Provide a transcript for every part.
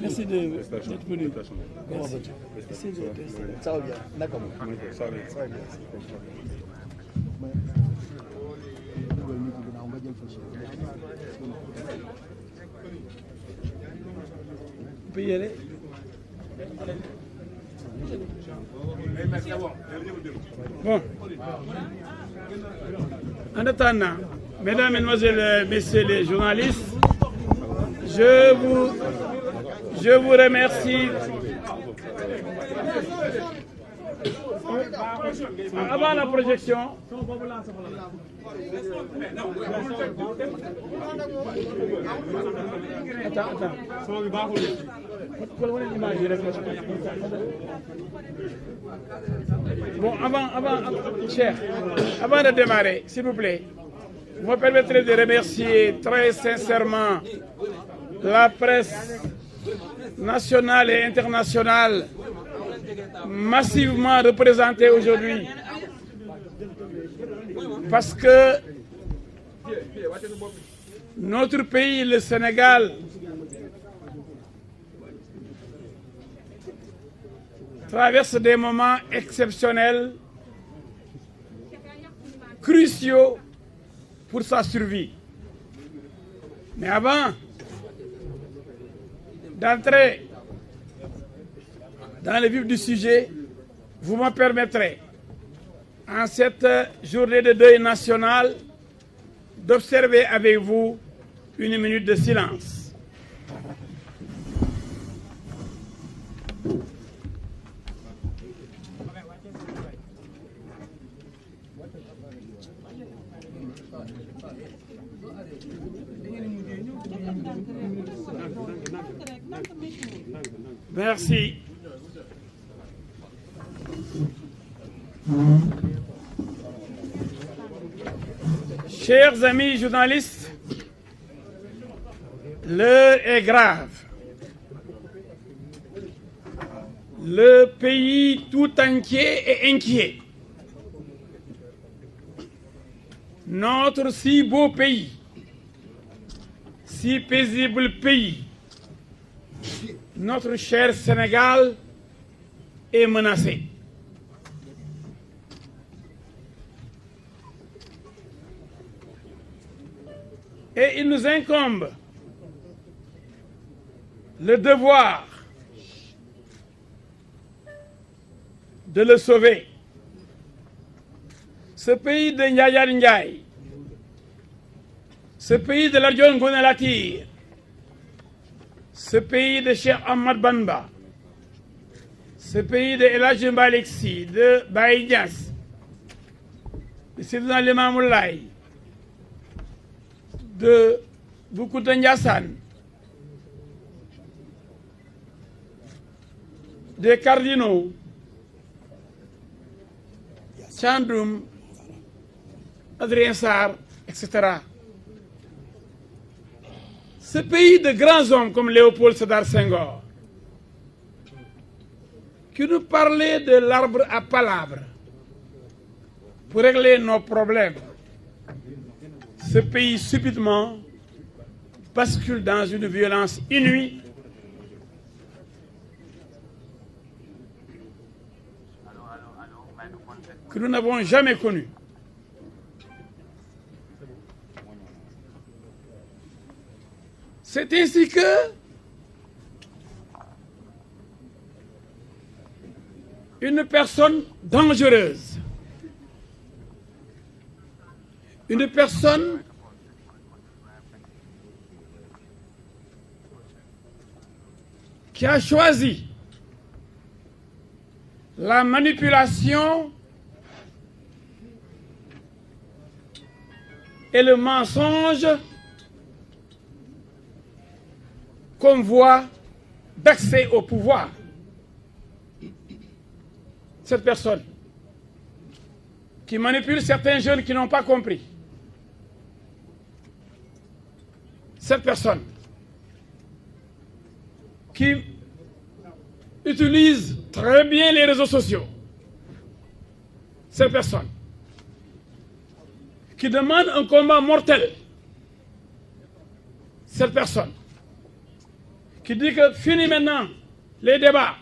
Merci d'être venu. Merci. Ça va bien. D'accord. Ça va bien. Vous pouvez y aller. Bon. En attendant, mesdames, mesdemoiselles, messieurs les journalistes, je vous remercie. Avant la projection, bon, avant de démarrer, s'il vous plaît, vous me permettrez de remercier très sincèrement la presse nationale et internationale massivement représentée aujourd'hui, parce que notre pays, le Sénégal, traverse des moments exceptionnels, cruciaux pour sa survie. Mais avant d'entrer dans le vif du sujet, vous me permettrez, en cette journée de deuil national, d'observer avec vous une minute de silence. Merci. Chers amis journalistes, l'heure est grave. Le pays tout entier est inquiet. Notre si beau pays, si paisible pays, notre cher Sénégal est menacé. Et il nous incombe le devoir de le sauver. Ce pays de Yaya Ndiaye, ce pays de Lat Dior Ngoné Latyr, ce pays de Cheikh Ahmad Bamba, ce pays de El Hadji Malick Sy, de Baye Niass, de Seydina Limamou Laye, de Bou Kounta Ndiassane, des cardinaux, Thiandoum, Adrien Sarr, etc. Ce pays de grands hommes comme Léopold Sédar Senghor, qui nous parlait de l'arbre à palabres pour régler nos problèmes, ce pays subitement bascule dans une violence inouïe que nous n'avons jamais connue. C'est ainsi que une personne dangereuse, une personne qui a choisi la manipulation et le mensonge comme voie d'accès au pouvoir. Cette personne qui manipule certains jeunes qui n'ont pas compris. Cette personne qui utilise très bien les réseaux sociaux. Cette personne qui demande un combat mortel cette personne qui dit que fini maintenant les débats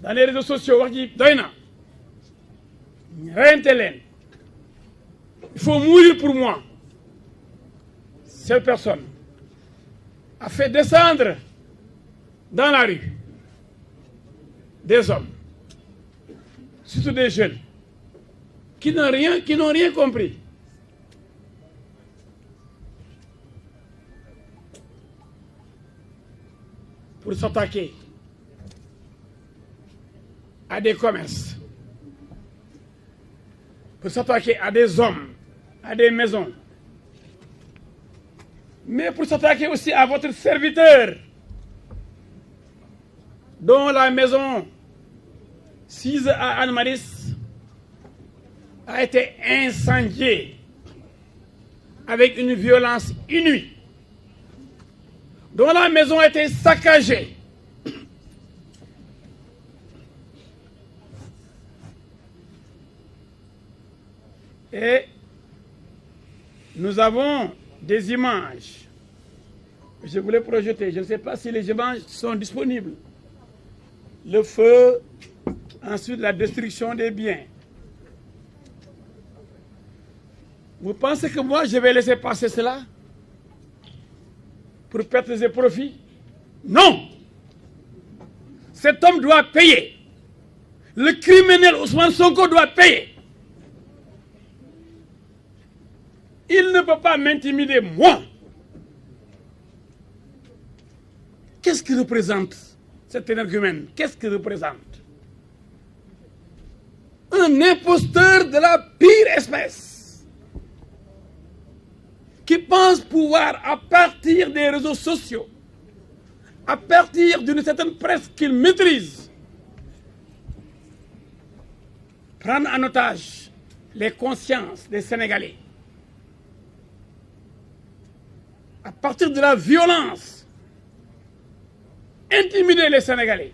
dans les réseaux sociaux, wax ji doy na reyante leen, il faut mourir pour moi. Cette personne a fait descendre dans la rue des hommes, surtout des jeunes, qui n'ont rien compris. Pour s'attaquer à des commerces, pour s'attaquer à des hommes, à des maisons, mais pour s'attaquer aussi à votre serviteur, dont la maison sise à Anne-Maris a été incendiée avec une violence inouïe, dont la maison a été saccagée. Et nous avons des images que je voulais projeter. Je ne sais pas si les images sont disponibles. Le feu, ensuite la destruction des biens. Vous pensez que moi, je vais laisser passer cela pour perdre ses profits? Non! Cet homme doit payer. Le criminel Ousmane Sonko doit payer. Il ne peut pas m'intimider, moi. Qu'est-ce qu'il représente, cet énergumène? Qu'est-ce qu'il représente? Un imposteur de la pire espèce, qui pense pouvoir, à partir des réseaux sociaux, à partir d'une certaine presse qu'il maîtrise, prendre en otage les consciences des Sénégalais, à partir de la violence, intimider les Sénégalais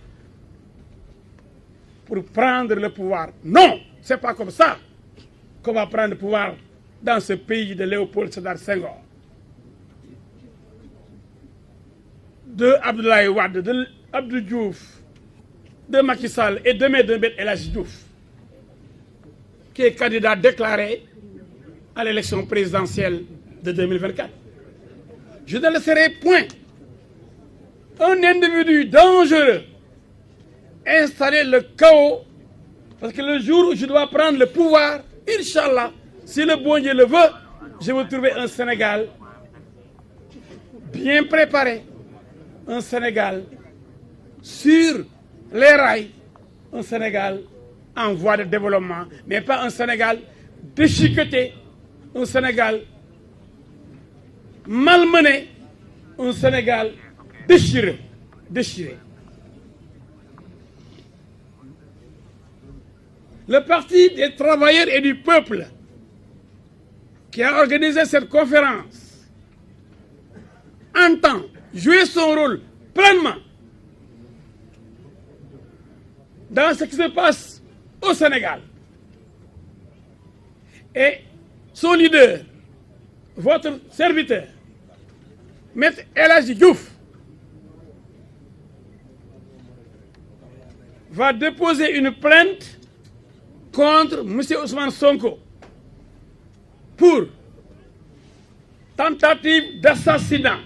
pour prendre le pouvoir. Non, c'est pas comme ça qu'on va prendre le pouvoir dans ce pays de Léopold Sédar Senghor, de Abdoulaye Wade, de Abdou Diouf, de Macky Sall et demain de El Hadji Diouf, qui est candidat déclaré à l'élection présidentielle de 2024. Je ne laisserai point un individu dangereux installer le chaos, parce que le jour où je dois prendre le pouvoir, Inch'Allah, si le bon Dieu le veut, je vais trouver un Sénégal bien préparé, un Sénégal sur les rails, un Sénégal en voie de développement, mais pas un Sénégal déchiqueté, un Sénégal malmené, un Sénégal déchiré. Le Parti des travailleurs et du peuple, qui a organisé cette conférence, entend jouer son rôle pleinement dans ce qui se passe au Sénégal. Et son leader, votre serviteur, Maître El Hadji Diouf, va déposer une plainte contre M. Ousmane Sonko pour tentative d'assassinat.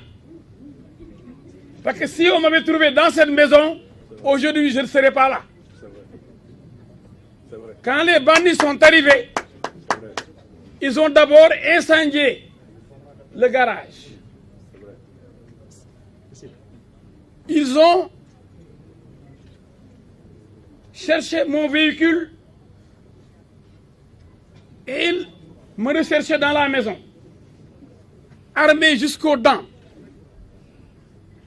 Parce que si on m'avait trouvé dans cette maison, aujourd'hui je ne serais pas là. Quand les bandits sont arrivés, ils ont d'abord incendié le garage. Ils ont cherché mon véhicule et ils me recherchaient dans la maison, armés jusqu'aux dents,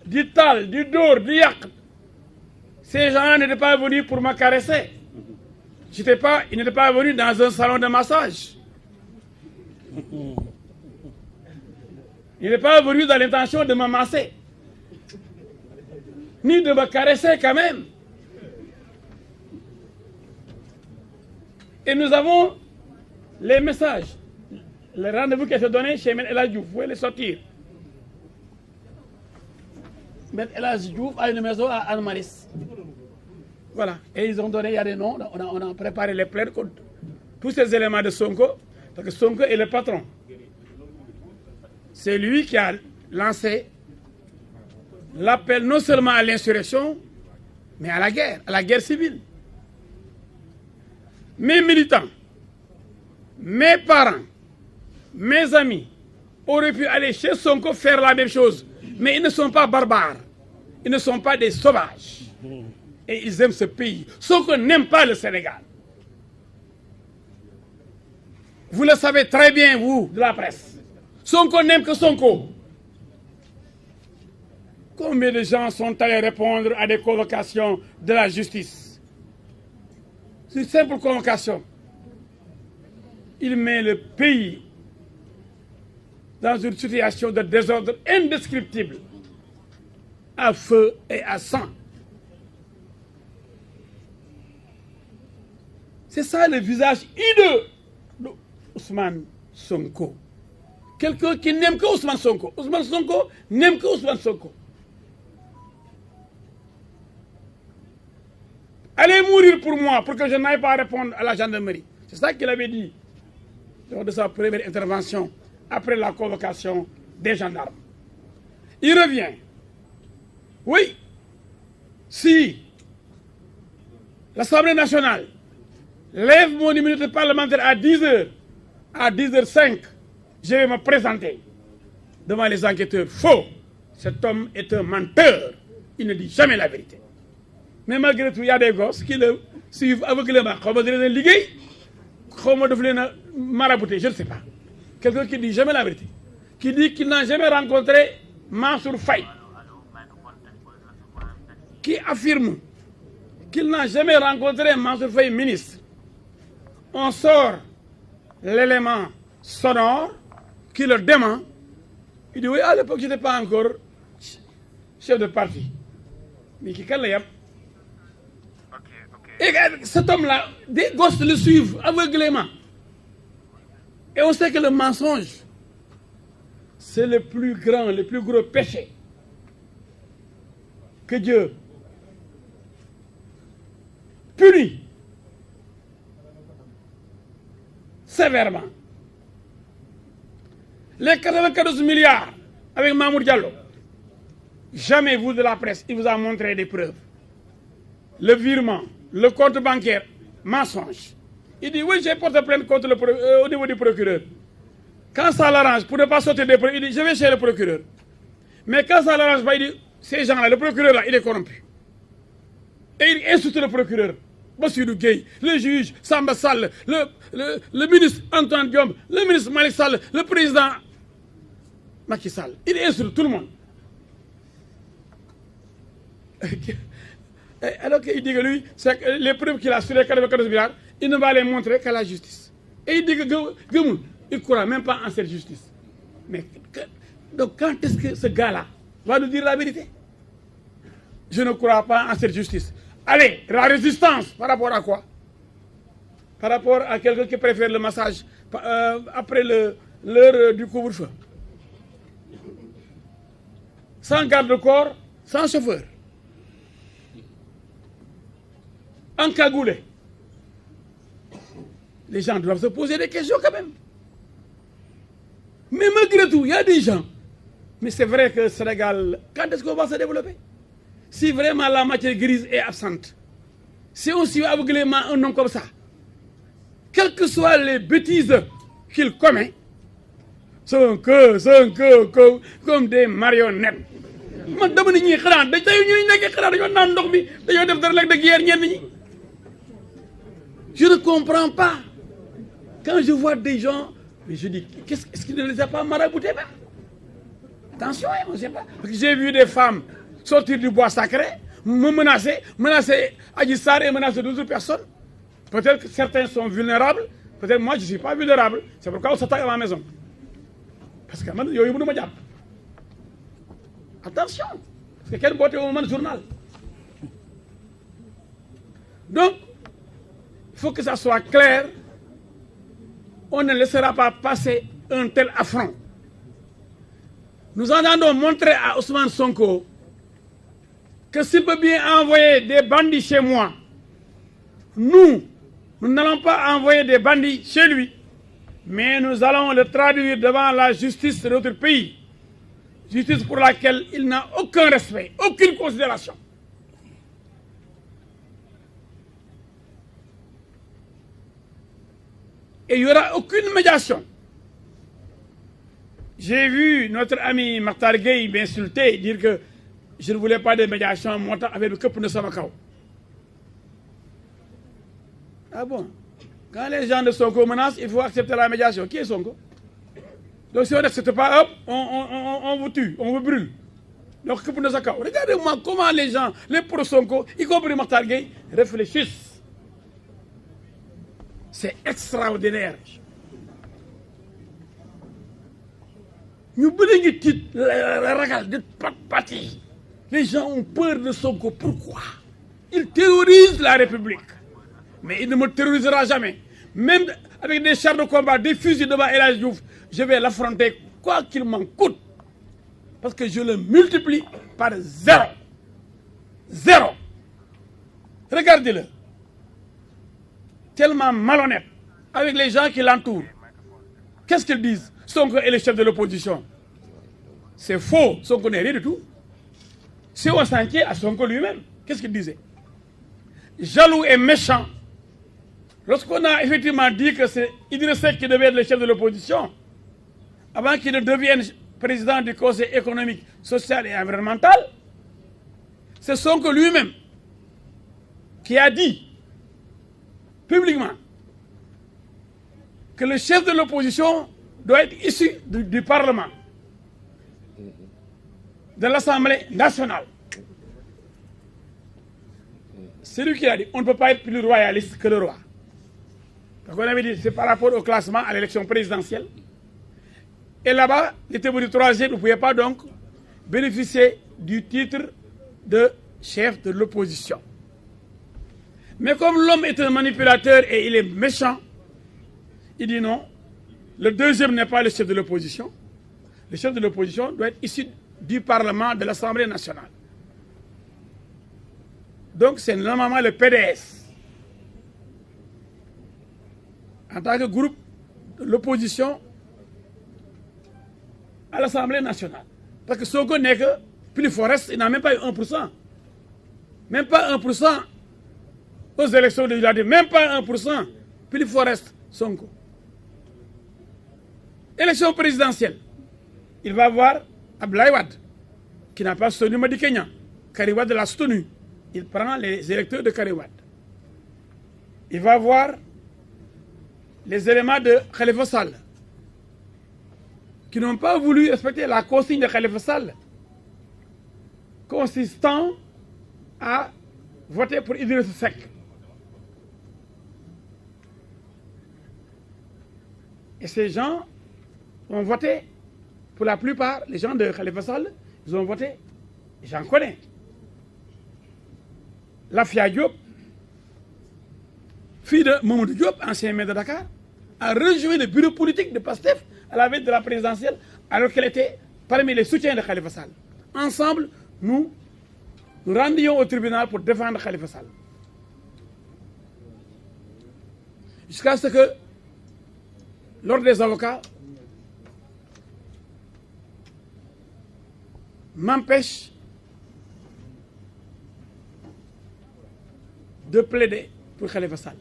du tal, du dor, du yak. Ces gens n'étaient pas venus pour me caresser. Ils n'étaient pas venus dans un salon de massage. Ils n'étaient pas venus dans l'intention de me masser, ni de me caresser quand même. Et nous avons les messages, le rendez-vous qui a été donné chez El Hadji Diouf, vous pouvez les sortir. Maître El Hadji Diouf a une maison à Anne Maris. Voilà. Et ils ont donné, il y a des noms, on a préparé les plaintes contre tous ces éléments de Sonko, parce que Sonko est le patron. C'est lui qui a lancé l'appel non seulement à l'insurrection, mais à la guerre civile. Mes militants, mes parents, mes amis auraient pu aller chez Sonko faire la même chose. Mais ils ne sont pas barbares. Ils ne sont pas des sauvages. Et ils aiment ce pays. Sonko n'aime pas le Sénégal. Vous le savez très bien, vous, de la presse. Sonko n'aime que Sonko. Combien de gens sont allés répondre à des convocations de la justice? C'est une simple convocation. Il met le pays dans une situation de désordre indescriptible, à feu et à sang. C'est ça le visage hideux de Ousmane Sonko. Quelqu'un qui n'aime que Ousmane Sonko. Ousmane Sonko n'aime que Ousmane Sonko. Allez mourir pour moi, pour que je n'aille pas répondre à la gendarmerie. C'est ça qu'il avait dit lors de sa première intervention après la convocation des gendarmes. Il revient. Oui, si l'Assemblée nationale lève mon immunité parlementaire à 10h, à 10h05, je vais me présenter devant les enquêteurs. Faux! Cet homme est un menteur. Il ne dit jamais la vérité. Mais malgré tout, il y a des gosses qui le suivent aveuglément. Comment dire les liguer? Comment de les marabouter? Je ne sais pas. Quelqu'un qui dit jamais la vérité. Qui dit qu'il n'a jamais rencontré Mansour Faye. Qui affirme qu'il n'a jamais rencontré Mansour Faye ministre. On sort l'élément sonore qui le dément. Il dit oui, à l'époque, je n'étais pas encore chef de parti. Mais qui quand l'a Et cet homme-là, des gosses le suivent aveuglément. Et on sait que le mensonge, c'est le plus grand, le plus gros péché que Dieu punit sévèrement. Les 94 milliards avec Mamour Diallo, jamais vous de la presse, il vous a montré des preuves. Le virement, le compte bancaire, mensonge. Il dit oui, j'ai porté plainte contre au niveau du procureur. Quand ça l'arrange, pour ne pas sauter des preuves, il dit je vais chez le procureur. Mais quand ça l'arrange pas, il dit ces gens-là, le procureur là, il est corrompu. Et il insulte le procureur, Bassirou Gueye, le juge Samba Sall, le ministre Antoine Diome, le ministre Malick Sall, le président Macky Sall. Il insulte tout le monde. Alors qu'il dit que lui, c'est que les preuves qu'il a sur les 94 milliards, il ne va les montrer qu'à la justice. Et il dit que Gemoul, il ne croit même pas en cette justice. Mais donc quand est-ce que ce gars-là va nous dire la vérité? Je ne crois pas en cette justice. Allez, la résistance, par rapport à quoi? Par rapport à quelqu'un qui préfère le massage après l'heure du couvre-feu. Sans garde-corps, sans chauffeur. Encagoulé. Les gens doivent se poser des questions quand même. Mais malgré tout, il y a des gens. Mais c'est vrai que le Sénégal, quand est-ce qu'on va se développer? Si vraiment la matière grise est absente, si on suit aveuglément un homme comme ça, quelles que soient les bêtises qu'il commet, sont comme des marionnettes. Man dama ni ñi xanaa dañ tay ñu nekk xanaa dañoo naan ndox mi dañoo def dara lekk de guerre ñenn ñi. Je ne comprends pas. Quand je vois des gens, mais je dis, est-ce qu'il ne les a pas maraboutés même? Attention, on ne sait pas. Parce que j'ai vu des femmes sortir du bois sacré, me menacer Adji Sarr et menacer d'autres personnes. Peut-être que certains sont vulnérables, peut-être moi je ne suis pas vulnérable. C'est pourquoi on s'attaque à ma maison. Parce que man, yoyu mënuma jàpp. Attention, parce que quel beauté au moment journal. Donc, il faut que ça soit clair. On ne laissera pas passer un tel affront. Nous entendons montrer à Ousmane Sonko que s'il peut bien envoyer des bandits chez moi, nous n'allons pas envoyer des bandits chez lui, mais nous allons le traduire devant la justice de notre pays. Justice pour laquelle il n'a aucun respect, aucune considération. Et il n'y aura aucune médiation. J'ai vu notre ami Makhtar Gueye m'insulter et dire que je ne voulais pas de médiation, avec le couple de Samakao. Ah bon? Quand les gens de Sonko menacent, il faut accepter la médiation. Qui est Sonko? Donc si on n'accepte pas, hop, on vous tue, on vous brûle. Donc couple de Samakao. Regardez-moi comment les gens, les pro-Sonko, y compris Makhtar Gueye, réfléchissent. C'est extraordinaire. Nous les gens ont peur de Sonko. Pourquoi? Il terrorise la République. Mais il ne me terrorisera jamais. Même avec des chars de combat, des fusils devant El Hadji Diouf, je vais l'affronter quoi qu'il m'en coûte. Parce que je le multiplie par 0. 0. Regardez-le. Tellement malhonnête avec les gens qui l'entourent. Qu'est-ce qu'ils disent? Sonko est le chef de l'opposition. C'est faux. Sonko n'est rien du tout. Si on s'en tient à Sonko lui-même, qu'est-ce qu'il disait? Jaloux et méchant. Lorsqu'on a effectivement dit que c'est Idriss Seck qui devait être le chef de l'opposition, avant qu'il ne devienne président du Conseil économique, social et environnemental, c'est Sonko lui-même qui a dit publiquement que le chef de l'opposition doit être issu du Parlement, de l'Assemblée nationale. C'est lui qui a dit, on ne peut pas être plus royaliste que le roi. Donc on avait dit, c'est par rapport au classement à l'élection présidentielle. Et là-bas, il était du troisième, vous ne pouvez pas donc bénéficier du titre de chef de l'opposition. Mais comme l'homme est un manipulateur et il est méchant, il dit non, le deuxième n'est pas le chef de l'opposition. Le chef de l'opposition doit être issu du Parlement, de l'Assemblée nationale. Donc c'est normalement le PDS. En tant que groupe de l'opposition à l'Assemblée nationale. Parce que Sonko n'est que plus Forest, il n'a même pas eu 1%. Même pas 1% aux élections législatives. Même pas 1%. Plus Forest, Sonko. Élection présidentielle. Il va voir Abdoulaye Wade, qui n'a pas soutenu Madi Kenya. Karim Wade l'a soutenu. Il prend les électeurs de Karim Wade. Il va voir les éléments de Khalifa Sall, qui n'ont pas voulu respecter la consigne de Khalifa Sall, consistant à voter pour Idriss Seck. Et ces gens ont voté, pour la plupart, les gens de Khalifa Sall, ils ont voté, j'en connais. Lafia Diop, fille de Mamadou Diop, ancien maire de Dakar, a rejoint le bureau politique de PASTEF à la veille de la présidentielle, alors qu'elle était parmi les soutiens de Khalifa Sall. Ensemble, nous rendions au tribunal pour défendre Khalifa Sall. Jusqu'à ce que l'ordre des avocats m'empêche de plaider pour Khalifa Sall.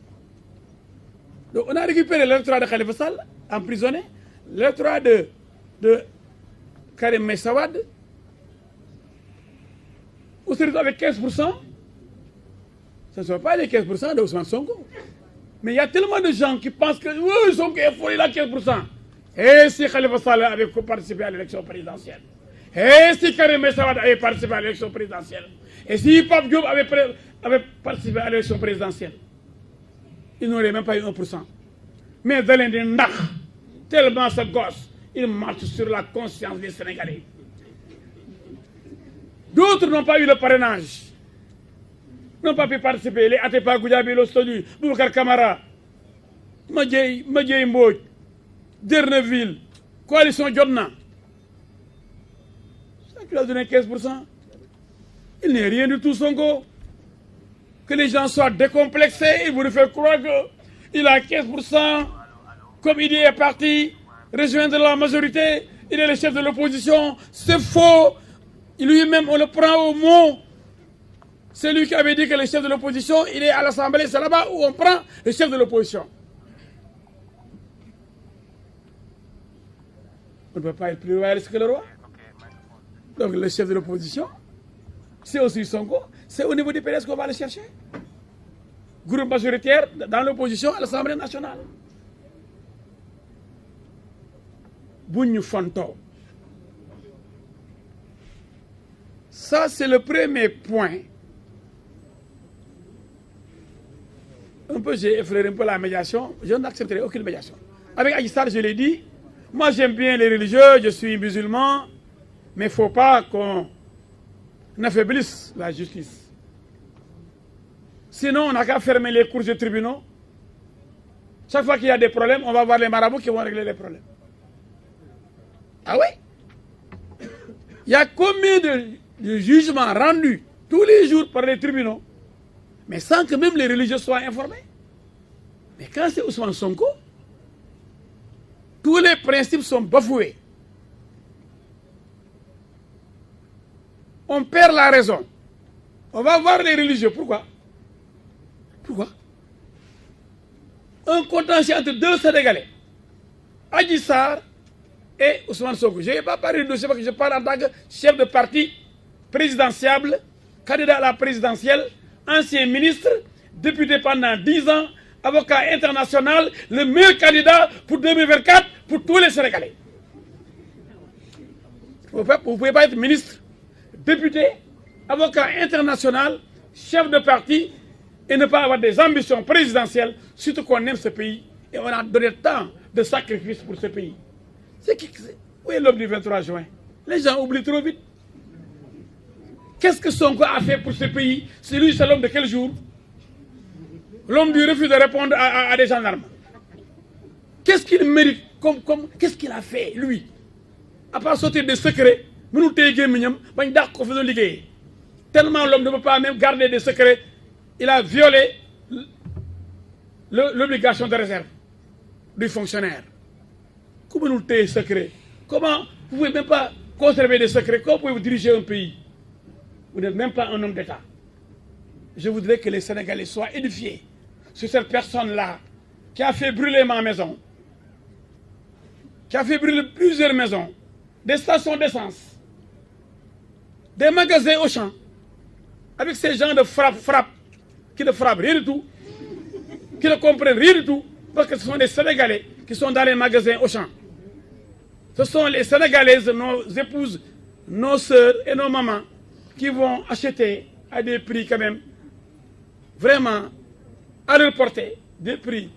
Donc on a récupéré l'électorat de Khalifa Sall, emprisonné, l'électorat de Karim Meïssa Wade, on se retrouve avec 15%. Ce ne sont pas les 15% de Ousmane Sonko. Mais il y a tellement de gens qui pensent que oui, Sonko est fort, il a 15%. Et si Khalifa Sall avait participé à l'élection présidentielle? Et si Karim Meïssa Wade avait participé à l'élection présidentielle? Et si Pape Diop avait participé à l'élection présidentielle? Il n'aurait même pas eu 1%. Mais Zalin dit Ndak, tellement ce gosse, il marche sur la conscience des Sénégalais. D'autres n'ont pas eu le parrainage, n'ont pas pu participer. Les Atepa Goudiaby, Lostonu, Boubacar Camara, Madjei Mbodj, Derneville, Coalition Jotna. Ça qui a donné 15%. Il n'est rien du tout Sonko. Que les gens soient décomplexés, ils vous faire croire qu'il a 15%, comme il est parti rejoindre la majorité, il est le chef de l'opposition. C'est faux. Lui-même, on le prend au mot. C'est lui qui avait dit que le chef de l'opposition, il est à l'Assemblée, c'est là-bas où on prend le chef de l'opposition. On ne peut pas être plus royaliste que le roi. Donc le chef de l'opposition, c'est aussi Sonko, c'est au niveau du PDS qu'on va le chercher. Groupe majoritaire dans l'opposition à l'Assemblée nationale. Bougnou Fonto. Ça, c'est le premier point. Un peu, j'ai effleuré un peu la médiation. Je n'accepterai aucune médiation. Avec Adji Sarr, je l'ai dit, moi j'aime bien les religieux, je suis musulman, mais il ne faut pas qu'on affaiblisse la justice. Sinon, on n'a qu'à fermer les cours de tribunaux. Chaque fois qu'il y a des problèmes, on va voir les marabouts qui vont régler les problèmes. Ah oui? Il y a combien de jugements rendus tous les jours par les tribunaux, mais sans que même les religieux soient informés? Mais quand c'est Ousmane Sonko, tous les principes sont bafoués. On perd la raison. On va voir les religieux. Pourquoi? Pourquoi? Un contentieux entre deux Sénégalais, Adji Sarr et Ousmane Sonko. Je n'ai pas parlé de dossier parce que je parle en tant que chef de parti présidentiable, candidat à la présidentielle, ancien ministre, député pendant 10 ans, avocat international, le meilleur candidat pour 2024 pour tous les Sénégalais. Vous ne pouvez pas être ministre, député, avocat international, chef de parti et ne pas avoir des ambitions présidentielles, surtout qu'on aime ce pays et on a donné tant de sacrifices pour ce pays. Où est l'homme du 23 juin? Les gens oublient trop vite. Qu'est-ce que Sonko a fait pour ce pays? C'est lui, c'est l'homme de quel jour? L'homme du refus de répondre à des gendarmes. Qu'est-ce qu'il mérite? Qu'est-ce qu'il a fait, lui? À part sortir des secrets, tellement l'homme ne peut pas même garder des secrets, il a violé l'obligation de réserve du fonctionnaire. Comment nous des secrets? Comment vous ne pouvez même pas conserver des secrets? Comment pouvez-vous diriger un pays? Vous n'êtes même pas un homme d'État. Je voudrais que les Sénégalais soient édifiés sur cette personne-là qui a fait brûler ma maison, qui a fait brûler plusieurs maisons, des stations d'essence, des magasins au champ, avec ces gens de frappe, qui ne frappent rien du tout, qui ne comprennent rien du tout, parce que ce sont des Sénégalais qui sont dans les magasins au champ. Ce sont les Sénégalaises, nos épouses, nos sœurs et nos mamans qui vont acheter à des prix quand même vraiment à leur portée, des prix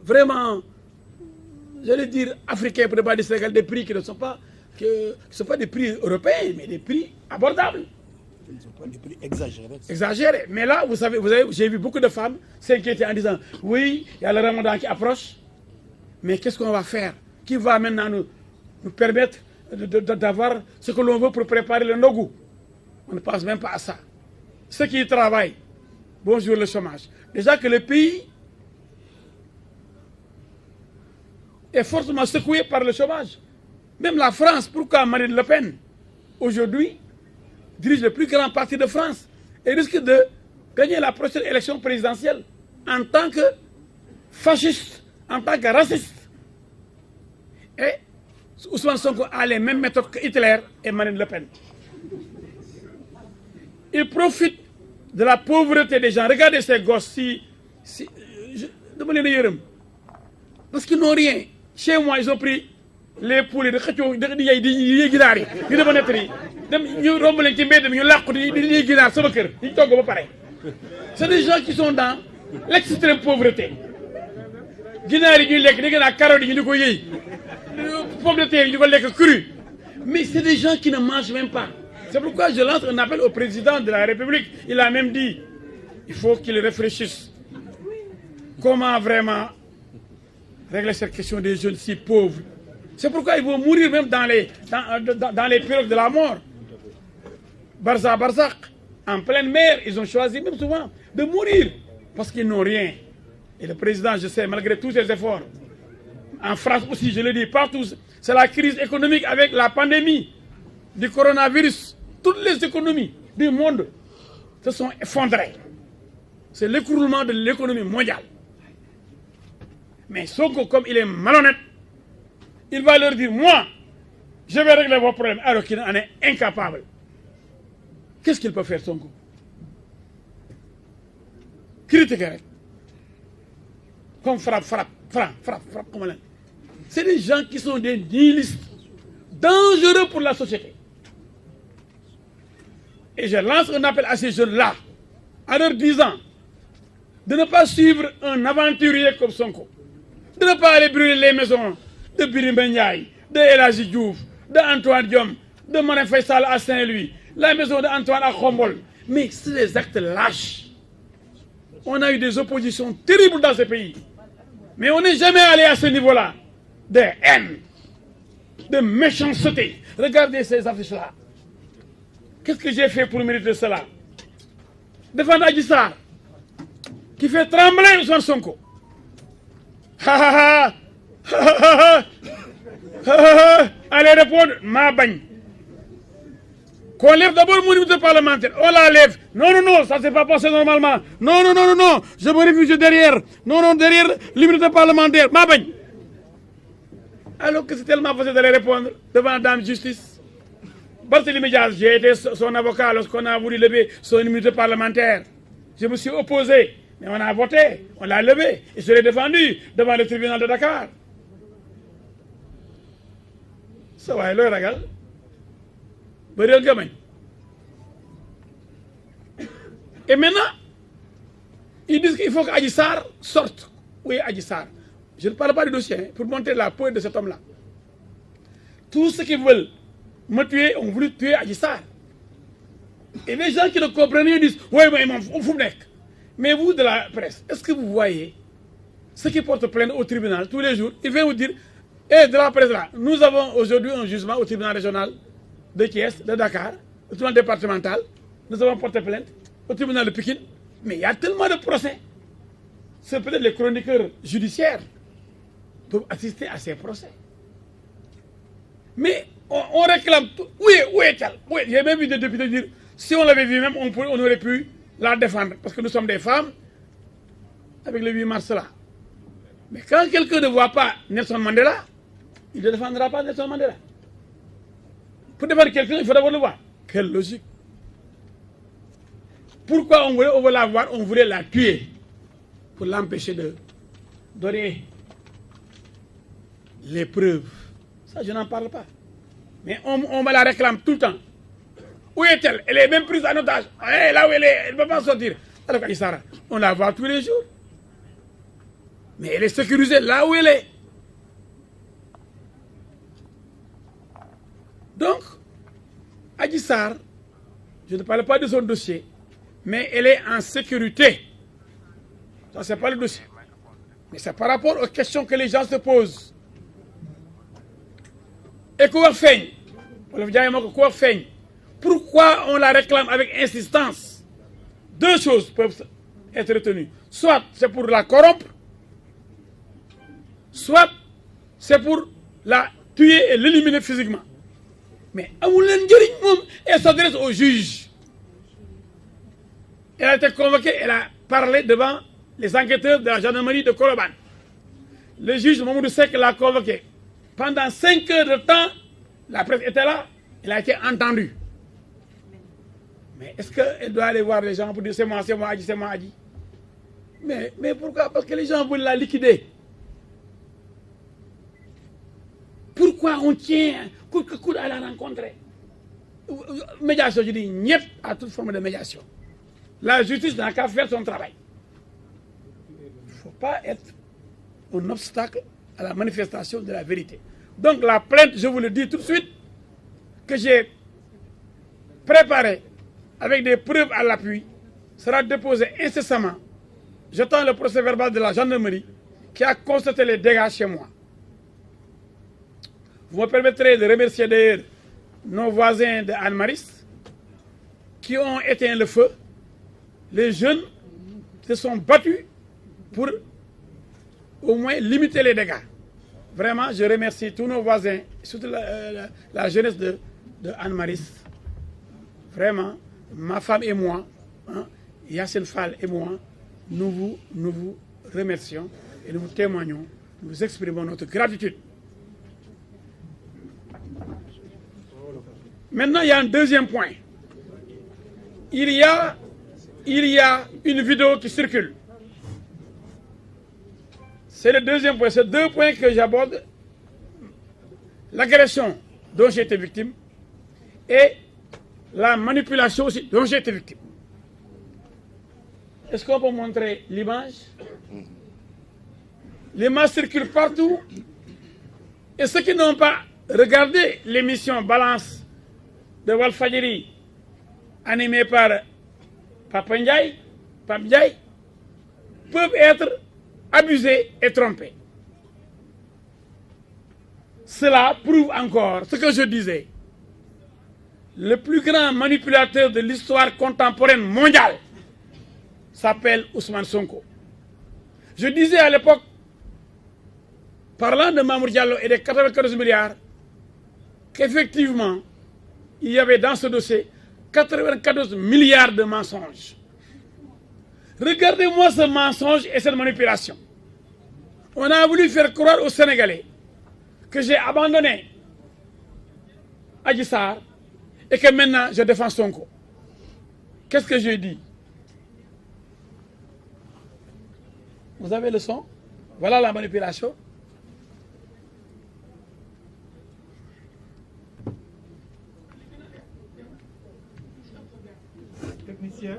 vraiment, j'allais dire africains pour ne pas dire Sénégal, des prix qui ne sont pas, des prix européens, mais des prix abordables. Ce ne sont pas des prix exagérés. Exagérés. Mais là, vous savez, j'ai vu beaucoup de femmes s'inquiéter en disant, oui, il y a le Ramadan qui approche, mais qu'est-ce qu'on va faire? Qui va maintenant nous permettre d'avoir ce que l'on veut pour préparer le Nogou? On ne pense même pas à ça. Ceux qui y travaillent, bonjour le chômage. Déjà que le pays est fortement secoué par le chômage. Même la France, pourquoi Marine Le Pen, aujourd'hui, dirige le plus grand parti de France et risque de gagner la prochaine élection présidentielle en tant que fasciste, en tant que raciste. Et Ousmane Sonko a les mêmes méthodes que Hitler et Marine Le Pen. Il profite de la pauvreté des gens. Regardez ces gosses, parce qu'ils n'ont rien. Chez moi, ils ont pris les poulets de c'est des gens qui sont dans l'extrême pauvreté. Mais c'est des gens qui ne mangent même pas. C'est pourquoi je lance un appel au président de la République. Il a même dit, il faut qu'il réfléchisse. Comment vraiment régler cette question des jeunes si pauvres? C'est pourquoi ils vont mourir même dans les pirogues de la mort. Barzakh, en pleine mer, ils ont choisi même souvent de mourir parce qu'ils n'ont rien. Et le président, je sais, malgré tous ses efforts, en France aussi, je le dis, partout, c'est la crise économique avec la pandémie du coronavirus. Toutes les économies du monde se sont effondrées. C'est l'écroulement de l'économie mondiale. Mais Sonko, comme il est malhonnête, il va leur dire, moi, je vais régler vos problèmes, alors qu'il en est incapable. Qu'est-ce qu'il peut faire, Sonko? Critiquer. Comme frappe, comme là. C'est des gens qui sont des nihilistes, dangereux pour la société. Et je lance un appel à ces jeunes-là, en leur disant de ne pas suivre un aventurier comme Sonko, de ne pas aller brûler les maisons de Birima Ndiaye, de El Hadji Diouf, de Antoine Diome, de Marème Faye Sall à Saint-Louis, la maison d'Antoine à Khombol. Mais c'est des actes lâches. On a eu des oppositions terribles dans ce pays. Mais on n'est jamais allé à ce niveau-là de haine, de méchanceté. Regardez ces affiches-là. Qu'est-ce que j'ai fait pour mériter cela? Défendre Adji Sarr, qui fait trembler Ousmane Sonko. Allez répondre, ma bagne. Qu'on lève d'abord mon immunité parlementaire. On la lève. Non, non, non, ça ne s'est pas passé normalement. Non, non, non, non, non, je me réfugie derrière. Non, non, derrière l'immunité parlementaire. Ma bagne. Alors que c'est tellement facile d'aller répondre devant la dame justice. Barthélémy Dias, j'ai été son avocat lorsqu'on a voulu lever son immunité parlementaire. Je me suis opposé, mais on a voté, on l'a levé. Et je l'ai défendu devant le tribunal de Dakar. Ça va, le regal. Et maintenant, ils disent qu'il faut qu'Adji Sarr sorte. Oui, Adji Sarr. Je ne parle pas du dossier, pour montrer la peur de cet homme-là. Tous ceux qui veulent me tuer ont voulu tuer Adji Sarr. Et les gens qui ne comprennent rien disent, oui, mais mais vous de la presse, est-ce que vous voyez ceux qui portent plainte au tribunal tous les jours? Ils viennent vous dire, de la presse là, nous avons aujourd'hui un jugement au tribunal régional de Thiès, de Dakar, au tribunal départemental, nous avons porté plainte au tribunal de Pikine, mais il y a tellement de procès. C'est peut-être les chroniqueurs judiciaires peuvent assister à ces procès. Mais on réclame tout. Où est-elle? Oui, j'ai même vu des députés dire, si on l'avait vu même, on aurait pu la défendre, parce que nous sommes des femmes, avec le 8 mars là. Mais quand quelqu'un ne voit pas Nelson Mandela, il ne défendra pas Nelson Mandela. Pour défendre quelqu'un, il faut d'abord le voir. Quelle logique. Pourquoi on veut la voir? On voulait la tuer pour l'empêcher de donner les preuves. Ça, je n'en parle pas. Mais on me la réclame tout le temps. Où est-elle? Elle est même prise en otage. Là où elle est, elle ne peut pas sortir. Alors Adji Sarr, on la voit tous les jours. Mais elle est sécurisée là où elle est. Donc, Adji Sarr, je ne parle pas de son dossier, mais elle est en sécurité. Ça, c'est pas le dossier. Mais c'est par rapport aux questions que les gens se posent. Et quoi faire? Pourquoi on la réclame avec insistance? Deux choses peuvent être retenues. Soit c'est pour la corrompre, soit c'est pour la tuer et l'éliminer physiquement. Mais elle s'adresse au juge. Elle a été convoquée, elle a parlé devant les enquêteurs de la gendarmerie de Colobane. Le juge Mamoudou Seck l'a convoquée. Pendant 5 heures de temps, la presse était là, elle a été entendue. Mais est-ce qu'elle doit aller voir les gens pour dire c'est moi, Adji, c'est moi, Adji? Mais pourquoi? Parce que les gens veulent la liquider. Pourquoi on tient coûte que coûte à la rencontrer? Médiation, je dis niet à toute forme de médiation. La justice n'a qu'à faire son travail. Il ne faut pas être un obstacle à la manifestation de la vérité. Donc la plainte, je vous le dis tout de suite, que j'ai préparée avec des preuves à l'appui, sera déposée incessamment. J'attends le procès verbal de la gendarmerie qui a constaté les dégâts chez moi. Vous me permettrez de remercier d'ailleurs nos voisins de Anne-Maris qui ont éteint le feu, les jeunes se sont battus pour au moins limiter les dégâts. Vraiment, je remercie tous nos voisins, surtout la jeunesse de Anne-Maris. Vraiment, ma femme et moi, Yassine Fall et moi, nous vous remercions et nous vous témoignons, nous exprimons notre gratitude. Maintenant, il y a un deuxième point. Il y a une vidéo qui circule. C'est le deuxième point. C'est deux points que j'aborde. L'agression dont j'ai été victime et la manipulation aussi dont j'ai été victime. Est-ce qu'on peut montrer l'image? L'image circule partout. Et ceux qui n'ont pas regardé l'émission Balance de Walfadjri, animée par Pape Ndiaye, peuvent être abusés et trompés. Cela prouve encore ce que je disais. Le plus grand manipulateur de l'histoire contemporaine mondiale s'appelle Ousmane Sonko. Je disais à l'époque, parlant de Mamour Diallo et des 94 milliards, qu'effectivement, il y avait dans ce dossier 94 milliards de mensonges. Regardez-moi ce mensonge et cette manipulation. On a voulu faire croire aux Sénégalais que j'ai abandonné Adji Sarr et que maintenant je défends Sonko. Qu'est-ce que j'ai dit? Vous avez le son? Voilà la manipulation. Technicien.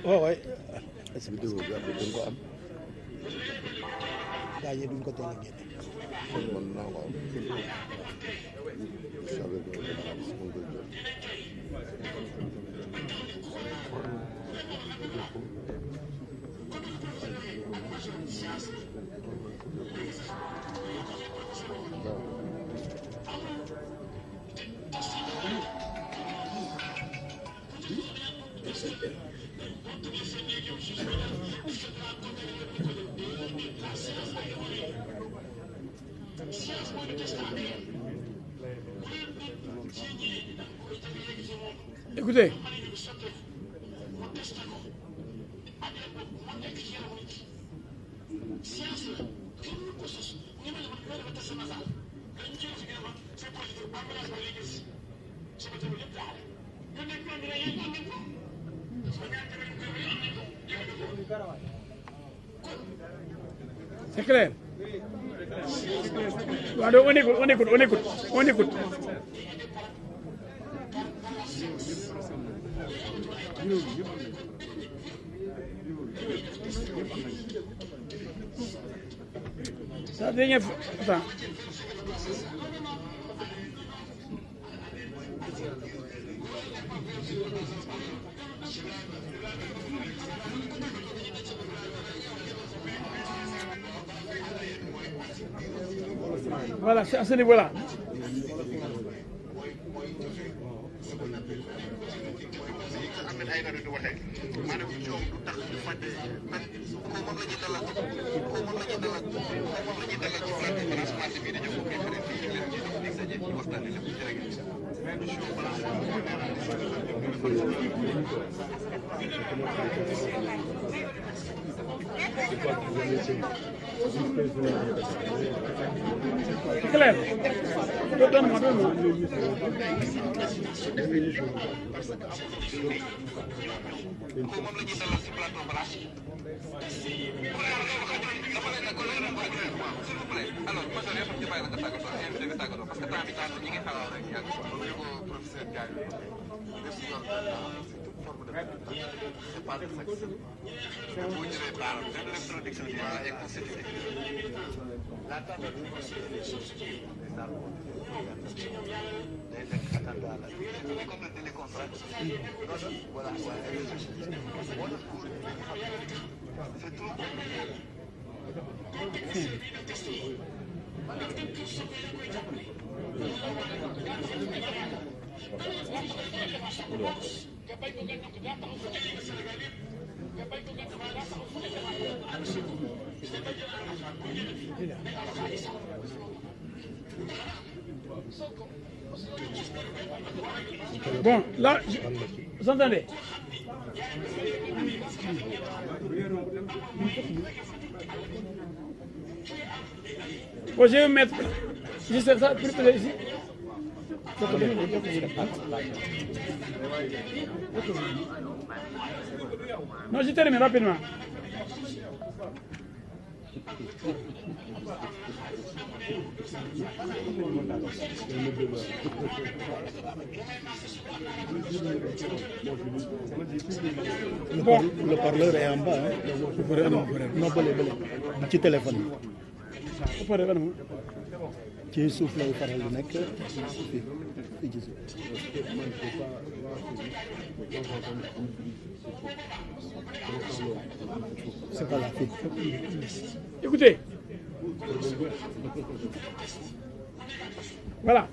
Oh ouais. Est-ce que duñ ko am. gaa yi duñ ko teel a génne. mën naa ko am. Écoutez. C'est clair. On écoute. Ça dernière fois. Attends. Voilà, c'est à ce niveau-là. C'est clair. Donne-moi. Bon, là, vous entendez? Bon, je vais me mettre juste ça, plus près ici. Non, je termine rapidement. Bon, le parleur est en bas. Hein. Non, ci téléphone bi. ci suuf lay faral di nekk fii ci suuf. C'est pas la fille. Écoutez. Voilà.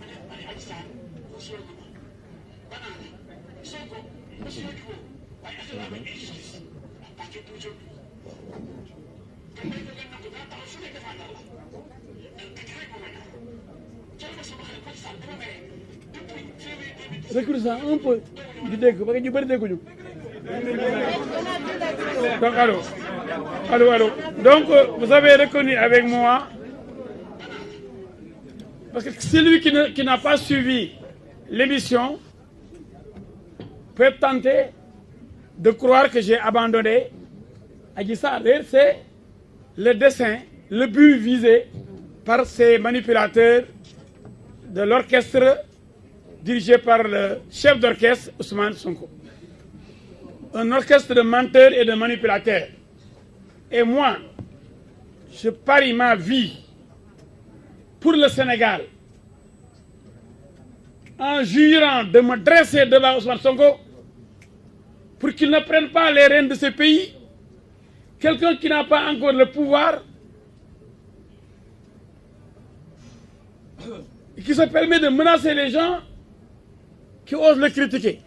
Recule ça un peu du dégg parce que ñu bëri dégguñu. Donc allô. Donc vous avez reconnu avec moi parce que celui qui n'a pas suivi l'émission peut tenter de croire que j'ai abandonné Adji Sarr. C'est le dessein, le but visé par ces manipulateurs de l'orchestre dirigé par le chef d'orchestre Ousmane Sonko. Un orchestre de menteurs et de manipulateurs. Et moi, je parie ma vie pour le Sénégal en jurant de me dresser devant Ousmane Sonko pour qu'il ne prenne pas les rênes de ce pays. Quelqu'un qui n'a pas encore le pouvoir et qui se permet de menacer les gens qui osent le critiquer.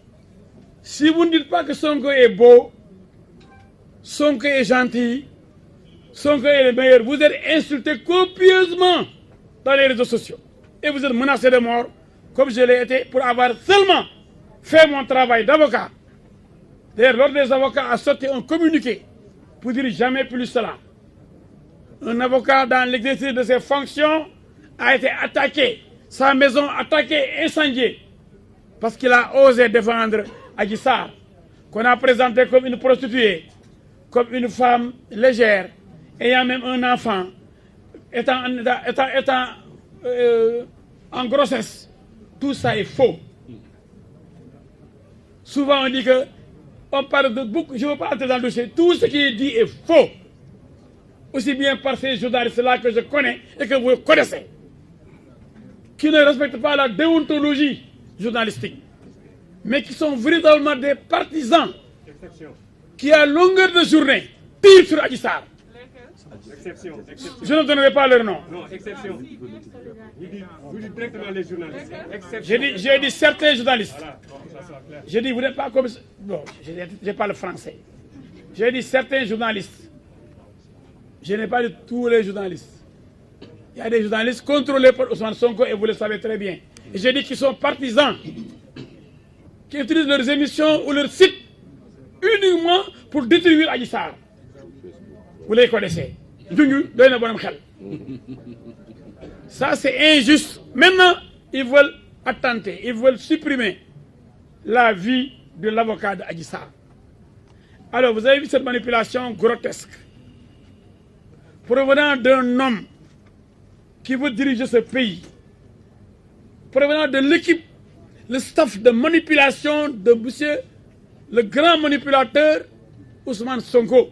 Si vous ne dites pas que Sonko est beau, Sonko est gentil, Sonko est le meilleur, vous êtes insulté copieusement dans les réseaux sociaux. Et vous êtes menacé de mort, comme je l'ai été, pour avoir seulement fait mon travail d'avocat. D'ailleurs, l'ordre des avocats a sorti un communiqué pour dire jamais plus cela. Un avocat, dans l'exercice de ses fonctions, a été attaqué, sa maison attaquée, incendiée, parce qu'il a osé défendre Adji Sarr, qu'on a présenté comme une prostituée, comme une femme légère, ayant même un enfant, étant en grossesse. Tout ça est faux. Souvent on dit que, on parle de beaucoup, je ne veux pas entrer dans le dossier, tout ce qui est dit est faux. Aussi bien par ces journalistes-là que je connais et que vous connaissez, qui ne respectent pas la déontologie journalistique, mais qui sont véritablement des partisans qui, à longueur de journée, tirent sur Adji Sarr. Exception. Je ne donnerai pas leur nom. Non, exception. Vous dites directement les journalistes. J'ai dit certains journalistes. Voilà, bon, ça soit clair. J'ai dit, vous n'êtes pas comme... Bon, je parle français. J'ai dit certains journalistes. Je n'ai pas dit tous les journalistes. Il y a des journalistes contrôlés par Ousmane Sonko et vous le savez très bien. Et j'ai dit qu'ils sont partisans, qui utilisent leurs émissions ou leurs sites uniquement pour détruire Adji Sarr. Vous les connaissez. Ça, c'est injuste. Maintenant, ils veulent attenter, ils veulent supprimer la vie de l'avocat d'Adji Sarr. Alors, vous avez vu cette manipulation grotesque provenant d'un homme qui veut diriger ce pays, provenant de l'équipe, le staff de manipulation de monsieur, le grand manipulateur Ousmane Sonko.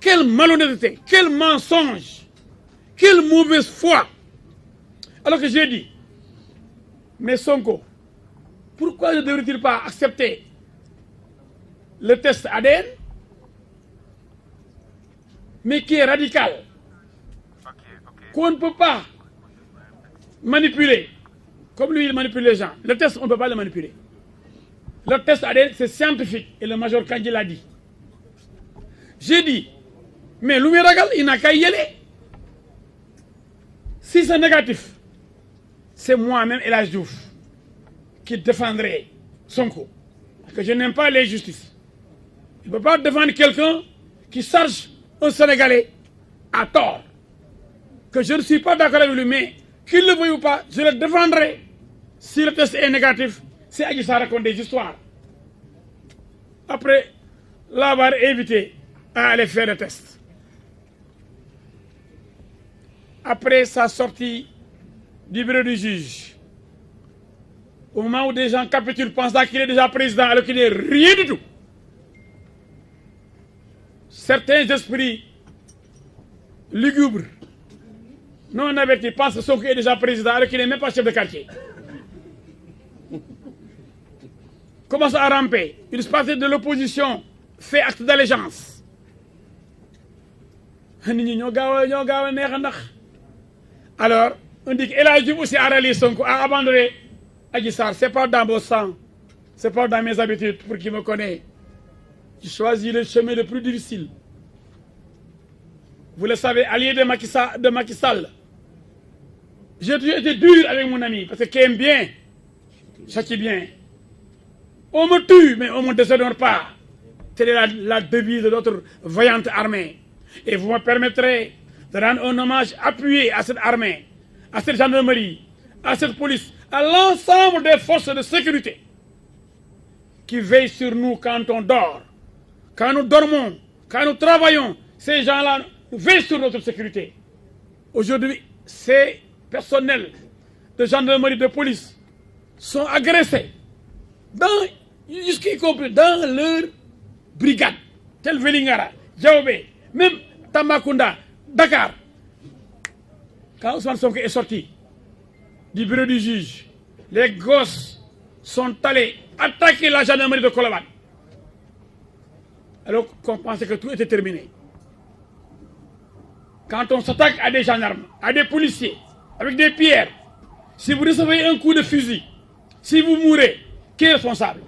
Quelle malhonnêteté, quel mensonge, quelle mauvaise foi. Alors que j'ai dit, mais Sonko, pourquoi ne devrait-il pas accepter le test ADN, mais qui est radical, qu'on ne peut pas manipuler, comme lui il manipule les gens. Le test, on ne peut pas le manipuler. Le test ADN, c'est scientifique, et le major Kandji l'a dit. J'ai dit, mais Ragal, il n'a qu'à y aller. Si c'est négatif, c'est moi-même El Hadji Diouf qui défendrai Sonko. Parce que je n'aime pas l'injustice. Il ne peut pas défendre quelqu'un qui charge un Sénégalais à tort. Que je ne suis pas d'accord avec lui, mais qu'il le veuille ou pas, je le défendrai. Si le test est négatif, c'est Adji Sarr raconte des histoires. Après l'avoir invité à aller faire le test. Après sa sortie du bureau du juge, au moment où des gens capitulent pensant qu'il est déjà président alors qu'il n'est rien du tout, certains esprits lugubres, non avertis, pensent que Sonko est déjà président alors qu'il n'est même pas chef de quartier. Commence à ramper. Une partie de l'opposition fait acte d'allégeance. Alors, on dit qu'El Hadji Diouf aussi a rallié Sonko, a abandonné Adji Sarr. Ce n'est pas dans mon sang, ce n'est pas dans mes habitudes, pour qui me connaît. J'ai choisi le chemin le plus difficile. Vous le savez, allié de Macky Sall. J'ai toujours été dur avec mon ami, parce que qui aime bien, châtie bien. On me tue, mais on ne me déshonore pas. C'est la devise de notre vaillante armée. Et vous me permettrez de rendre un hommage appuyé à cette armée, à cette gendarmerie, à cette police, à l'ensemble des forces de sécurité qui veillent sur nous quand on dort, quand nous dormons, quand nous travaillons. Ces gens-là veillent sur notre sécurité. Aujourd'hui, ces personnels de gendarmerie, de police sont agressés, jusqu'y compris dans leur brigade, tel Velingara, Diaobé, même Tambacounda, Dakar. Quand Ousmane Sonko est sorti du bureau du juge, les gosses sont allés attaquer la gendarmerie de Colobane. Alors qu'on pensait que tout était terminé. Quand on s'attaque à des gendarmes, à des policiers, avec des pierres, si vous recevez un coup de fusil, si vous mourrez, qui est responsable?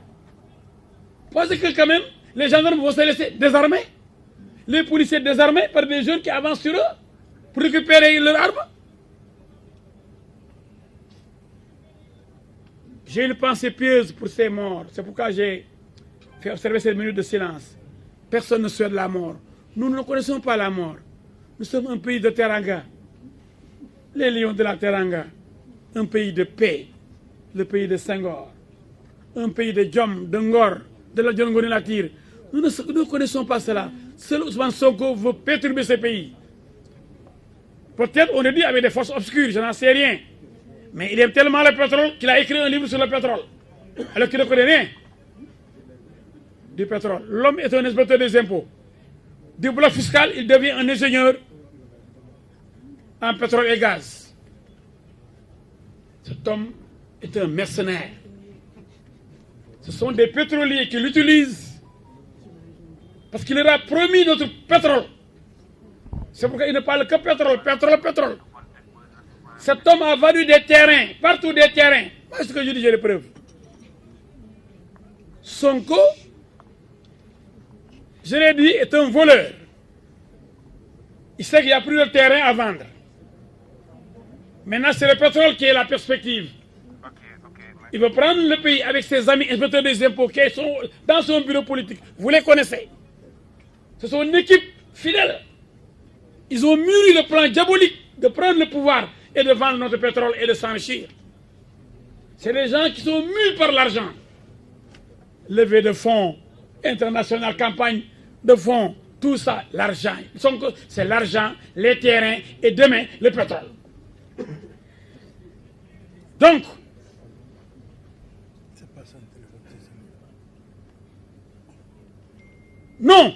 Parce que quand même, les gendarmes vont se laisser désarmer. Les policiers désarmés par des jeunes qui avancent sur eux pour récupérer leurs armes. J'ai une pensée pieuse pour ces morts. C'est pourquoi j'ai fait observer cette minute de silence. Personne ne souhaite la mort. Nous ne connaissons pas la mort. Nous sommes un pays de Teranga. Les lions de la Teranga. Un pays de paix. Le pays de Senghor. Un pays de Djom, de Ngor, de la Djongoni Latir. Nous ne connaissons pas cela. Seul Ousmane Sonko veut perturber ce pays. Peut-être on le dit avec des forces obscures, je n'en sais rien. Mais il aime tellement le pétrole qu'il a écrit un livre sur le pétrole. Alors qu'il ne connaît rien du pétrole. L'homme est un inspecteur des impôts. Du bloc fiscal, il devient un ingénieur en pétrole et gaz. Cet homme est un mercenaire. Ce sont des pétroliers qui l'utilisent parce qu'il leur a promis notre pétrole. C'est pourquoi il ne parle que pétrole, pétrole, pétrole. Cet homme a vendu des terrains, partout des terrains. Moi, ce que je dis, j'ai les preuves. Sonko, je l'ai dit, est un voleur. Il sait qu'il n'y a plus de terrain à vendre. Maintenant, c'est le pétrole qui est la perspective. Il veut prendre le pays avec ses amis inspecteurs des impôts qui sont dans son bureau politique. Vous les connaissez. c'est son équipe fidèle. Ils ont mûri le plan diabolique de prendre le pouvoir et de vendre notre pétrole et de s'enrichir. C'est des gens qui sont mus par l'argent. Levée de fonds, internationale, campagne de fonds, tout ça, l'argent. C'est l'argent, les terrains et demain, le pétrole. Donc, non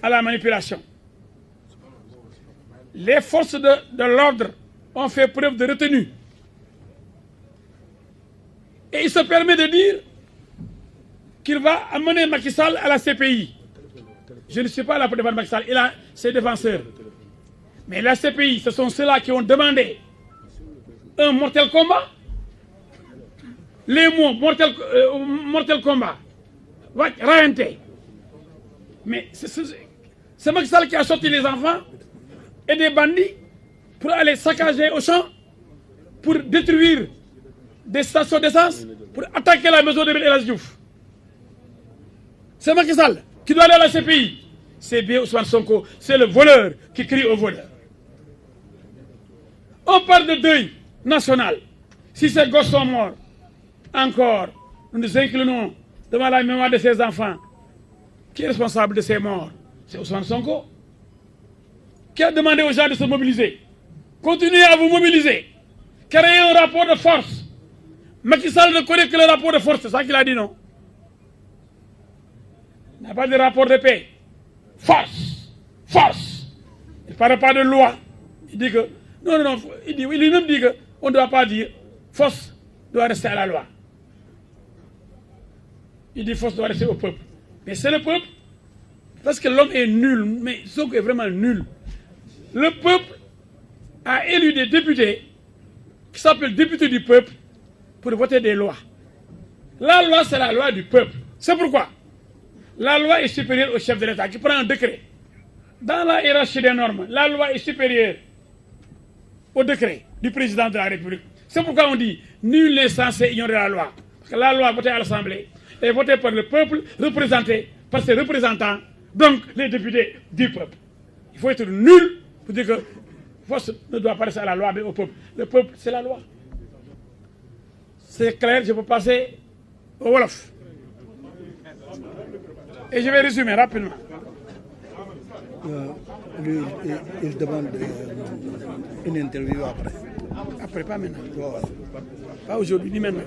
à la manipulation. Les forces de l'ordre ont fait preuve de retenue. Et il se permet de dire qu'il va amener Macky Sall à la CPI. Je ne suis pas là pour défendre Macky Sall, il a ses défenseurs. Mais la CPI, ce sont ceux-là qui ont demandé un mortel combat. Les mots mortel combat, rayante. Mais c'est Macky Sall qui a sorti les enfants et des bandits pour aller saccager au champ, pour détruire des stations d'essence, pour attaquer la maison de El Hadji Diouf. C'est Macky Sall qui doit aller à la CPI. C'est bien Ousmane Sonko, c'est le voleur qui crie au voleur. On parle de deuil national. Si ces gosses sont morts, encore, nous nous inclinons devant la mémoire de ces enfants. Qui est responsable de ces morts? C'est Ousmane Sonko. Qui a demandé aux gens de se mobiliser? Continuez à vous mobiliser. Créez un rapport de force. Macky Sall ne connaît que le rapport de force, c'est ça qu'il a dit, non? Il n'y a pas de rapport de paix. Force. Force. Il ne parle pas de loi. Il dit que... Non, il lui-même dit qu'on ne doit pas dire force doit rester à la loi. Il dit force doit rester au peuple. Mais c'est le peuple. Parce que l'homme est nul. Mais Sonko est vraiment nul. Le peuple a élu des députés qui s'appellent députés du peuple pour voter des lois. La loi, c'est la loi du peuple. C'est pourquoi la loi est supérieure au chef de l'État qui prend un décret. Dans la hiérarchie des normes, la loi est supérieure au décret du président de la République. C'est pourquoi on dit nul n'est censé ignorer la loi. Parce que la loi votée à l'Assemblée est votée par le peuple, représentée par ses représentants, donc les députés du peuple. Il faut être nul pour dire que force ne doit pas rester à la loi, mais au peuple. Le peuple, c'est la loi. C'est clair, je peux passer au Wolof. Et je vais résumer rapidement. Lui, il demande une interview après. Après, pas maintenant. Pas aujourd'hui, ni maintenant.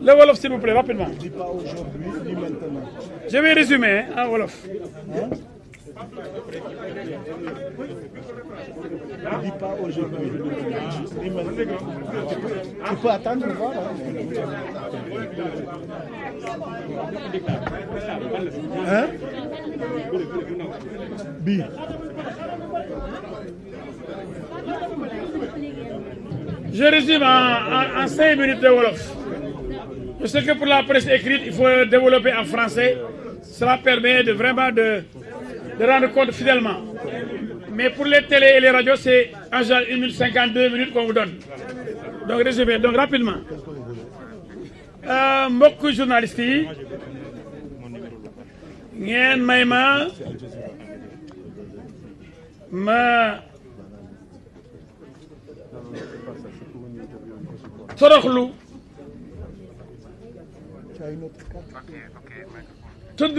Le Wolof, s'il vous plaît, rapidement. Je dis pas aujourd'hui, ni maintenant. Je vais résumer en Wolof. Hein? Je dis pas aujourd'hui, ni maintenant. Tu peux attendre, voir. Hein? Bi. Je résume en 5 minutes de Wolof. Je sais que pour la presse écrite, il faut développer en français. Cela permet de vraiment de rendre compte fidèlement. Mais pour les télés et les radios, c'est en général 1 minute 52 minutes qu'on vous donne. Donc résumé, donc rapidement. Mbokk journaliste yi ngeen may ma toroxlu tëdd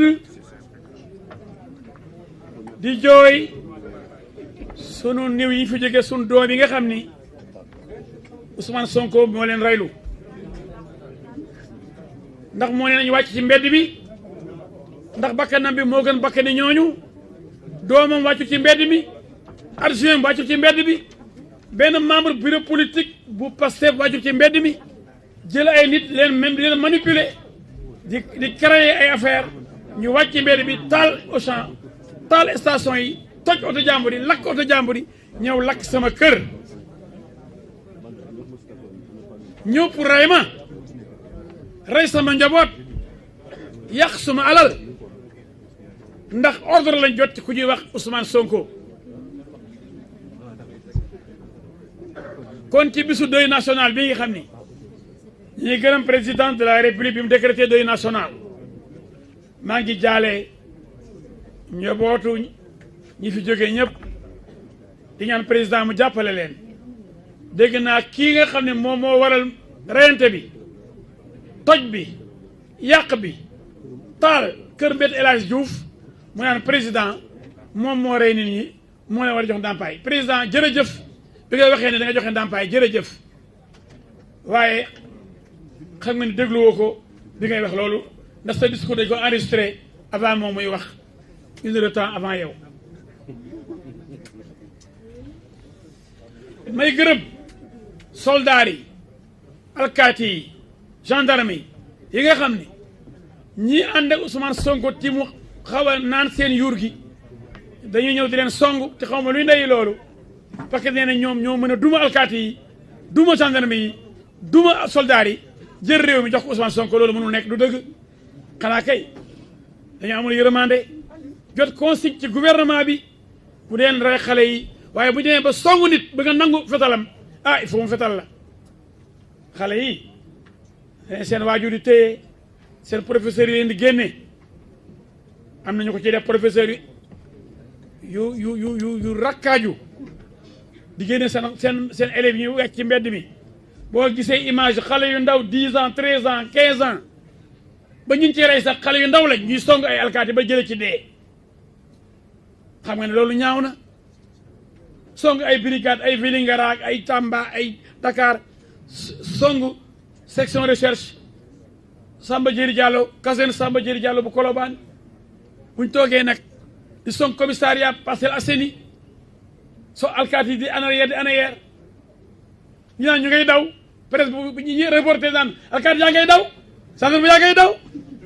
di jooy sunu néew yi fi jóge sunu doom yi nga xam ni Ousmane Sonko moo leen reylu ndax moo ne nañu wàcc ci mbedd bi ndax bakkanam bi moo gën bakkani ñooñu doomam wàccu ci mbedd mi adjoint wàccu ci mbedd bi benn membre bureau politique bu Pastef wàccu ci mbedd mi jël ay nit leen même di leen manipuler di créer ay affaire ñu wàcc ci mbedd bi taal Auchan taal station yi toj oto jàmbur yi lakk oto jàmbur yi ñëw lakk sama kër ñëw pour rey ma rey sama njaboot yàq suma alal ndax ordre lañ jot ci ku ñuy wax Ousmane Sonko kon ci bisu deuil national bi nga xam ni ñuy gërëm président de la république bi mu décrété deuil national maa ngi jaale njabootu ñi fi jógee ñëpp di ñaan président mu jàppale leen dégg naa kii nga xam ne moom moo waral reyante bi toj bi yàq bi taal kër Mbeth El Hadj Diouf mu naan président moom moo rey nit ñi moo leen war a jox ndàmpaay président jërëjëf bi nga waxee ne da nga joxe ndàmpaay jërëjëf waaye xam nga ni dégluwoo ko bi ngay wax loolu ndax sa discours dañ ko enregistré avant moom muy wax 1 heure de temps avant yow may gërëm soldats yi alkaati yi gendarme yi nga xam ne ñii ànd ak Ousmane Sonko ti mu xaw a naan seen yuur gi dañuy ñëw di leen song te xaw ma luy ndeyi loolu parce que nee na ñoom ñoo mën a duma alkaati yi duma gendarme yi duma soldats yi jël réew mi jox ko Ousmane Sonko loolu mënul nekk du dëgg xanaa kay dañoo amul yërmande jot consigne ci gouvernement bi bu deen rey xale yi waaye bu ñu demee ba songu nit ba nga nangu fetalam ah il faut mu fetal la xale yi seen waajur yi téye seen professeurs yi leen di génne am nañu ko ci def professeurs yi yu rakkaaju di génne seen élèves yi wecc ci mbedd mi boo gisee image xale yu ndaw 10 ans 13 ans 15 ans ba ñu ci rey sax xale yu ndaw lañ ñuy song ay alkaati ba jële ci dee xam nga ne loolu ñaaw na song ay brigade ay Vélingara ak ay Tamba ay Dakar song section recherche Samba Diéry Diallo caserne Samba Diéry Diallo bu Colobane buñ toogee nag di song commissariat Parcelles Assainies so alkaati di en arrière ñu naan ñu ngay daw presse bu ñu reporté naan alkaati yaa ngay daw gendarme yaa ngay daw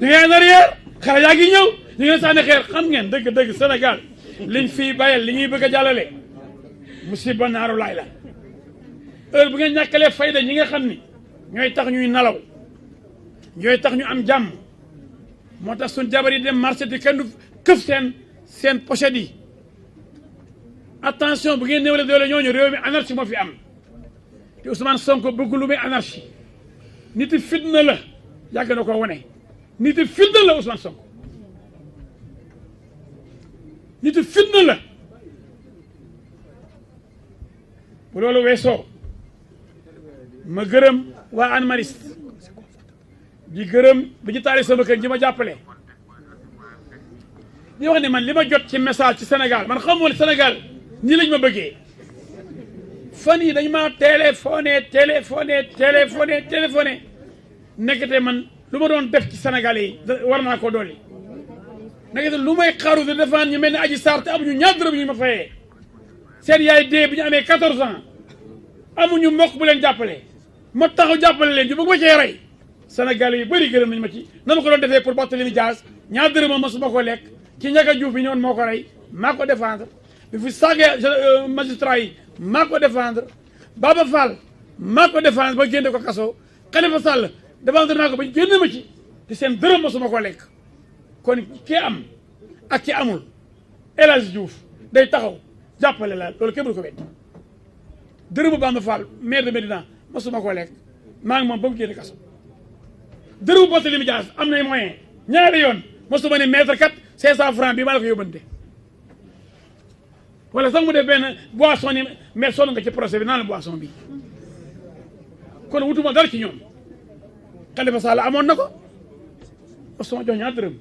ñu ngay en arrière xale yaa ngi ñëw ñu ngi sànni xeer xam ngeen dëgg Sénégal liñ fii bàyyal li ñuy bëgg a jàllale musiba naaru laay la heure bu ngeen ñàkkalee fayda ñi nga xam ni ñooy tax ñuy nalaw ñooy tax ñu am jàmm moo tax suñ jabar yi dem marché di kenn du këf seen pochette yi attention bu ngeen néewale doole ñooñu réew mi anarchie moo fi am te Ousmane Sonko bëgg lu muy anarchie nit fitna la yàgg na ko wane nit fitna la Ousmane Sonko nit fitna la bu loolu weesoo ma gërëm waa Hann Mariste di gërëm bi ñu taali sama kër ji ma jàppale di wax ne man li ma jot ci message ci Sénégal man xamoon Sénégal ñii lañ ma bëggee fan yi dañ ma téléphoné nekkate man lu ma doon def ci Sénégal yi war naa ko dolli nekkate lu may xaru de defaan ñu mel ni Adji Sarr te amuñu ñaar dërëm ñu ma fayee seen yaay dee bi ñu amee 14 ans amuñu mbokk bu leen jàppale ma taxaw jàppale leen ñu bëgg ma cee rey Sénégal yi bëri gërëm nañ ma ci na ma ko doon defee pour Barthélémy Dias ñaar dërëm ma su ma ko lekk ci Ndiaga Diouf bi ñëwoon moo ko rey maa ko défendre bi fi sàggee magistrat yi maa ko défendre Baba Fall maa ko défendre ba génne ko kaso Khalifa Sall défendre naa ko ba génne ma ci te seen dërëm ma su ma ko lekk kon ki am ak ki amul El Hadj Diouf day taxaw jàppale la loolu kenn du ko wet dërëmu Bamba Fall maire de Médina ma su ma ko lekk maa ngi moom ba mu génne kaso dërëmu Barthélémy Dias am nay moyen ñaari yoon ma su ma ne maître kat 500 francs bi maa la ko yóbbante wala sax mu def benn boisson ni mais sonn nga ci procès bi naan la boisson bi kon wutuma dara ci ñoom Khalifa Sall amoon na ko ma su ma jox ñaar dërëm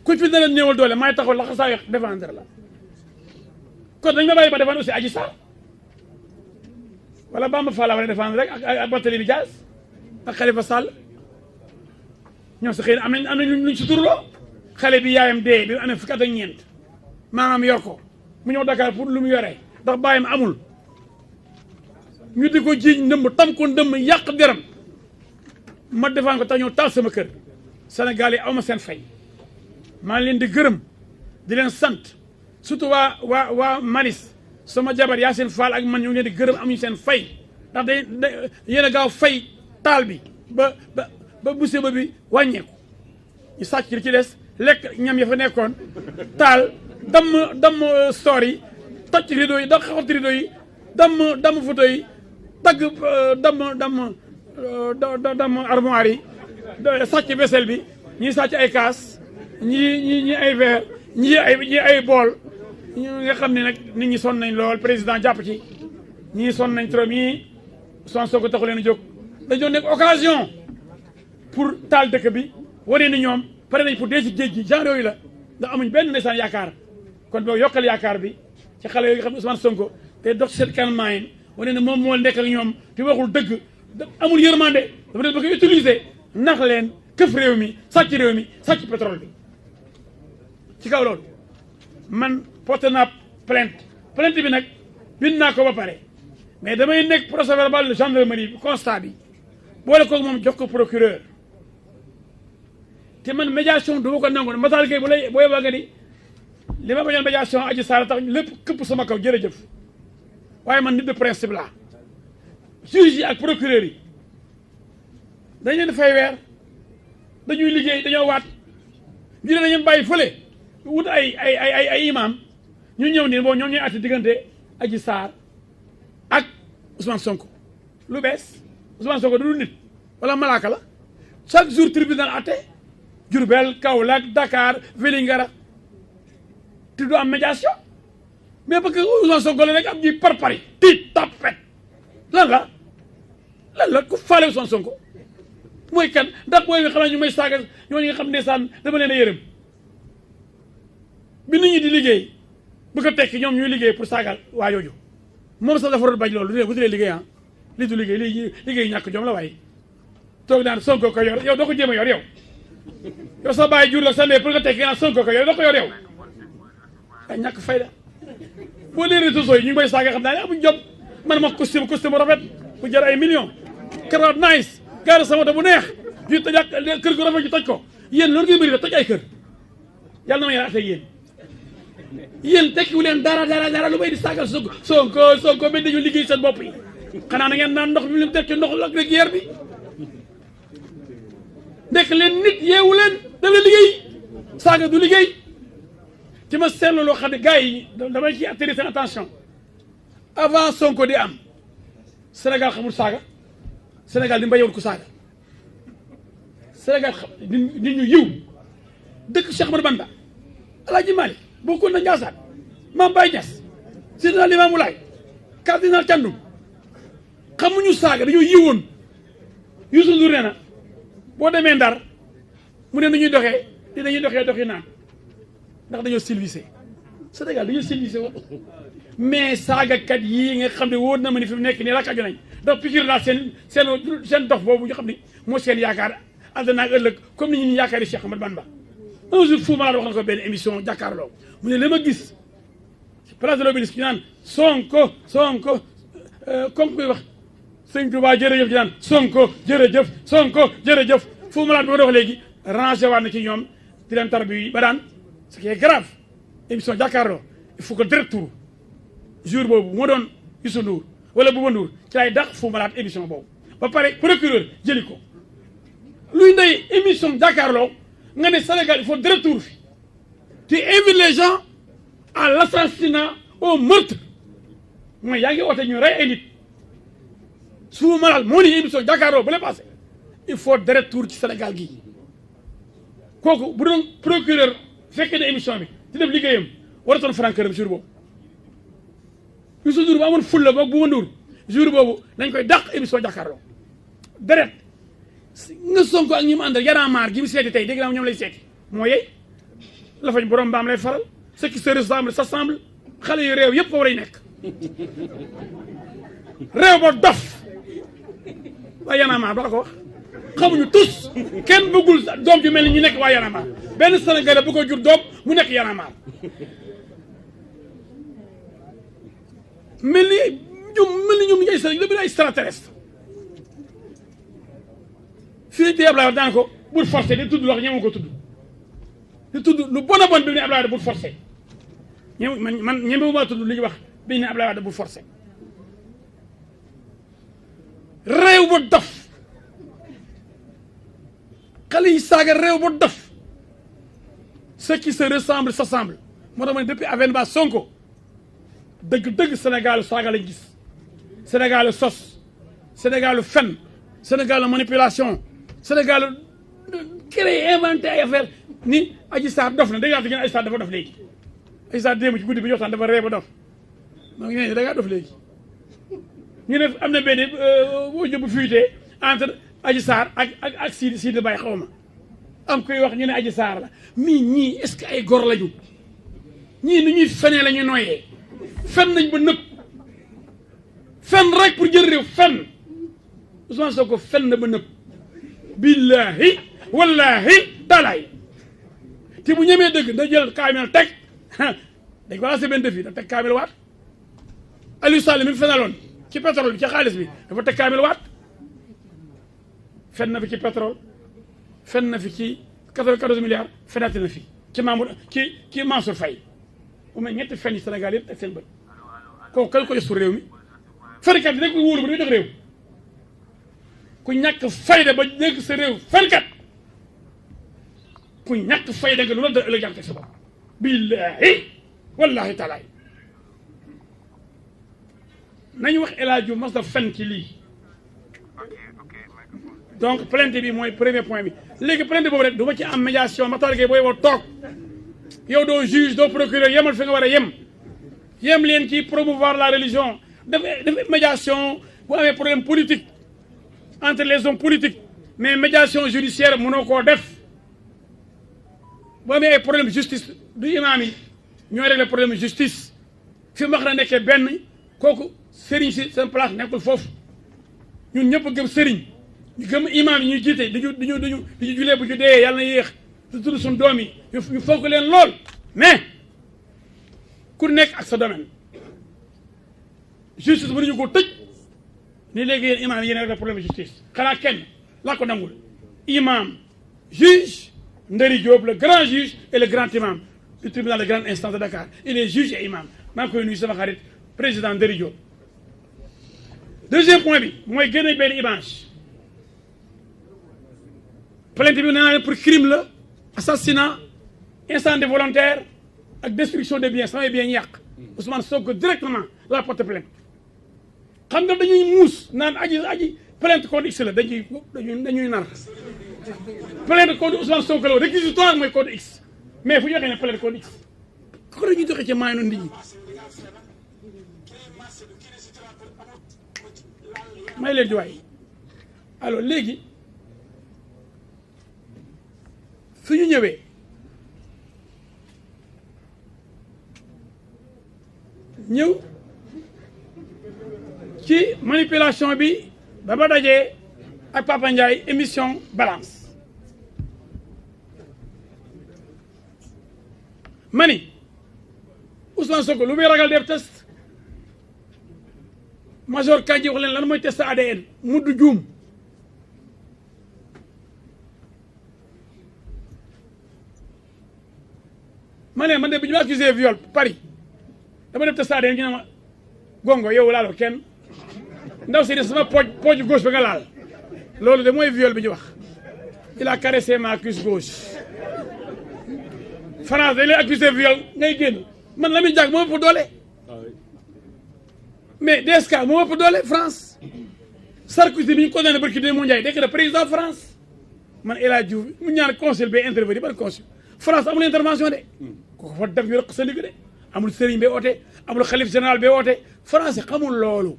ku fi dana ñëwal doole maay taxaw la saa yox défendre la kon dañ ma bàyyi ba défendre aussi Adji Sarr wala Bamba Fall la war a défendre rek ak Barthélémy Dias ak Khalifa Sall ñoom sa xëy na am nañ luñ si turloo xale bi yaayam dee bi amee fukki at ak ñeent maanaam yor ko mu ñëw Dakar pour lu mu yoree ndax bàyyam amul ñu di ko jiiñ ndëmb tam ko ndëmb yàq deram ma defaan ko tax ñëw taal sama kër Sénégal yi aw ma seen fay maa ngi leen di gërëm di leen sant surtout waa Maris sama jabar Yacine Fall ak man ñu ngi leen di gërëm amuñu seen fay ndax day yéen a gaaw fay taal bi ba musiba bi wàññeeku ñu sàcc li ci des lekk ñam ya fa nekkoon taal damm store yi toj rideau yi da xawat rideau yi damm photo yi dagg damm armoire yi sàcc vaisselle bi ñuy sàcc ay kaas ñii ay verre ñii ay bool ñi nga xam ne nag nit ñi sonn nañ lool président jàpp ci ñii sonn nañ trop ñii son soo ko taxu leen a jóg dañoo nekk occasion pour taal dëkk bi wane ni ñoom pare nañ pour dee ci géej gi genre yooyu la ndax amuñ benn ndeysaan yaakaar kon boo yokkal yaakaar bi ci xale yooyu nga xam ne Ousmane Sonko te dox ci seen kanam yi wane ne moom moo nekk ak ñoom te waxul dëgg amul yërmande dafa leen bëgg utiliser nax leen këf réew mi sàcc pétrole bi ci kaw loolu man porté naa plainte bi nag bind naa ko ba pare mais damay nekk procès verbal de gendarmerie bi constat bi boole ko moom jox ko procureur te man médiation du ma ko nangu Matar Gueye boo yeboo nga ni li ma bañoon médiation Adji Sarr tax lépp këpp sama kaw jërëjëf waaye man nit de principe la juge yi ak procureur yi dañ leen fay weer dañuy liggéey dañoo waat ñu ne dañu bàyyi fële wut ay imam ñu ñëw nii boo ñoom ñooy àtte diggante Adji Sarr ak Ousmane Sonko lu bees Ousmane Sonko du nit wala malaaka la chaque jour tribunal àtte Diourbel Kaolack Dakar Vélingara te du am médiation mais parce que Ousmane Sonko la rek am ji par pari tiit tapet lan la ku faale Ousmane Sonko mooy kan ndax booy nga xam ne ñu may saaga ñooñu nga xam ne saan dama leen a yërëm bi nit ñi di liggéey bu ko tekki ñoom ñuy liggéey pour saagal waa jooju moom sax dafa doon bañ loolu bu dee liggéey ah lii du liggéey lii liggéey ñàkk jom la waaye toog naan Sonko ko yor yow doo ko jéem a yor yow sa bàyyi jur la sa ndey pour nga tekki naan Sonko ko yor doo ko yor yow ay ñàkk fayda boo lee réseaux sociaux yi ñu ngi may saaga xam naa ne amuñ jom man ma costume bu rafet bu jar ay millions karawaat nice gaara sama moto bu neex ñu toj ak kër gu rafet ñu toj ko yéen loolu ngeen bëri toj ay kër yàlla na ma yàlla atay yéen tekkiwu leen dara lu may di saagal Sonko ba dañu liggéey seen bopp yi xanaa na ngeen naan ndox mi lim def ci ndox ak guerre bi nekk leen nit yeewu leen da la liggéey saaga du liggéey ci ma seetlu loo xam ne gars yi damay ci attirer seen attention avant Sonko di am Sénégal xamul saaga Sénégal di mbayewul ku saaga Sénégal nit ñu yiw dëkk Cheikh Ahmadou Bamba Alaaji Malick bokkoon na Ndiassane Mame Baye Niass Seydina Limamou Laye cardinal Thiandoum xamuñu saaga dañoo yiwoon Youssou Ndour nee na boo demee Ndar mu ne nañuy doxee doxi naan ndax dañoo civilisé Sénégal dañoo civilisé woon mais saagakat yii nga xam ne wóor na ma ni fi mu nekk nii rakkaju nañ ndax pikir naa seen dox boobu ñu xam ne moo seen yaakaar àddina ak ëllëg comme ni ñu yaakaari Cheikh Ahmadou Bamba un jour Fou Malade wax na ko benn émission jàkkaarloo mu ne li ma gis ci place de l'Obélisque ñu naan Sonko comme kuy wax sëñ Touba jërëjëf ci naan Sonko jërëjëf Fou Malade bi ma dox léegi rangé waat na ci ñoom di leen tarbi ba daan ce qui est grave émission jàkkaarloo il faut que direct tour jour boobu moo doon Youssou Ndour wala Bouba Ndour ci lay dàq Fou Malade émission boobu ba pare procureur jëli ko luy ndey émission jàkkaarloo nga ne Sénégal il faut direct tour fi tu invites les gens à l'assassinat au meurtre mooy yaa ngi oote ñu rey ay nit Fou Malade moo ni émission jàkkaarloo ba la passé il faut direct tour ci Sénégal gi kooku bu doon procureur fekkee ne émission bi di def liggéeyam waratoon franc këram jour boobu Youssou Ndour ba amoon fulla boog Bouba Ndour jour boobu nañ koy dàq émission jàkkaarloo deret nga Sonko ak ñi mu àndal Y'en a marre gi mu seeti tey dégg naa ñoom lay seeti moo yey la fañ borom baam lay faral ce qui se ressemble s'assemble xale yu réew yëpp fa war a nekk réew ba dof waaye Y'en a marre ba ko wax xamuñu tous kenn bëggul doom ju mel ni ñu nekk waa Y'en a marre benn Sénégalais bu ko jur doom mu nekk Y'en a marre mel ni ñoom ñu ay extraterrestre fii tey Abdoulaye Wade daan ko bul forcé di tudd loo xam ñemoo ko tudd di tudd lu bon a bon bi mu ne Abdoulaye Wade bul forcé man ñemewuma tudd li ñuy wax bi ñu ne Abdoulaye Wade bul forcé réew ba dof xale yi saaga réew ba dof ce qui se ressemble s'assemble moo tax ma ne depuis avènement Sonko dëgg Sénégal saaga lañ gis Sénégal sos Sénégal fen Sénégal manipulation Sénégal créé inventé ay affaire ni Adji Sarr dof na dégg nga ngeen Adji Sarr dafa dof léegi Adji Sarr démb ci guddi bi ñu waxtaan dafa ree ba dof moo ngi ne da ngaa dof léegi ñu ne am na benn audio bu fuité entre Adji Sarr ak Sidi Baye xaw ma am koy wax ñu ne Adji Sarr la mais ñii est-ce que ay gor lañu ñii ni ñuy fenee la ñu nooyee fen nañ ba nëpp fen rek pour jël réew fen Ousmane Sonko fen na ba nëpp billahi wallahi talaay te bu ñemee dëgg da jël kaamil teg dañ ko lancé benn défi da teg kaamil waat Aliou Sall mi fenaloon ci pétrole bi ci xaalis bi dafa teg kaamil waat fen na fi ci pétrole fen na fi ci 94 milliards fenati na fi ci Mamour ci Mansour Faye bu may ñetti fen yi Sénégal yëpp teg seen bët kooku kañ ko yëstu réew mi fenkat yi rek ko wóolu ba dañuy jox réew ku ñàkk fayda ba dégg sa réew fenkat ku ñàkk fayda nga lu la da ëllëg jàmm teg sa bopp billahi wallahi taalaay nañu wax El Hadj Diouf mas da fen ci lii donc plainte bi mooy premier point bi léegi plainte boobu rek du ma ci am médiation Matar Gueye booy woo toog yow doo juge doo procureur yemal fi nga war a yem leen ci promouvoir la religion def médiation bu amee problème politique entre les hommes politiques mais médiation judiciaire mënoo koo def bu amee ay problème justice du imaam yi ñooy régler problème justice fi max na nekkee benn kooku sëriñ si seen place nekkul foofu ñun ñëpp gëm sëriñ ñu gëm imaam yi ñuy jiite diñu julee bu ñu dee yàlla na yéex du tudd suñu doom yi ñu fonk leen lool mais ku nekk ak sa domaine justice mënuñu ko tëj ni léegi yéen imaam yi yéen rek problème justice xanaa kenn laa ko nangul imam juge Ndari Diop le grand juge et le grand imam du tribunal de grande instance de Dakar il est juge et imam maa ngi koy nuyu sama xarit président Ndari Diop deuxième point bi mooy génne benn image plainte bi nee naa pour crime la assassinat incendie volontaire ak destruction des biens samay biens yàq Ousmane Sonko directement la porte plainte xam nga dañuy muus naan aji plainte code X la dañuy nar plainte code Ousmane Sonko la réquisitoire mooy code X mais fu ñu waxee ne plainte code X ko dañuy doxee ci maay noonu nit ñi may leen di waay alors léegi su ñu ñëwee ñëw ci manipulation bi ba ma dajee ak Papa Ndiaye émission balance ma ni Ousmane Sonko lu muy ragal def test major Kandji wax leen lan mooy test ADN muddu juum ma ne man de bi ñu ma accusé viol Paris dama def test ADN ñu ne ma gongo yow laaloo kenn ndaw si ne sama pooj gauche ba nga laal loolu de mooy viol bi ñu wax il a caressé ma cuisse gauche France dañ lay accusé viol ngay génn man la muy jàg moo ëpp doole mais DSK moo ëpp doole France Sarkozy bi ñu condamné barki dee mu Ndiaye dekk na président France man El Hadj Diouf mu ñaan consul bay intervenir ban consul France amul intervention de ko fa def ñu rek sa ligg de amul sëriñ bay oote amul xalif général bay oote français xamul loolu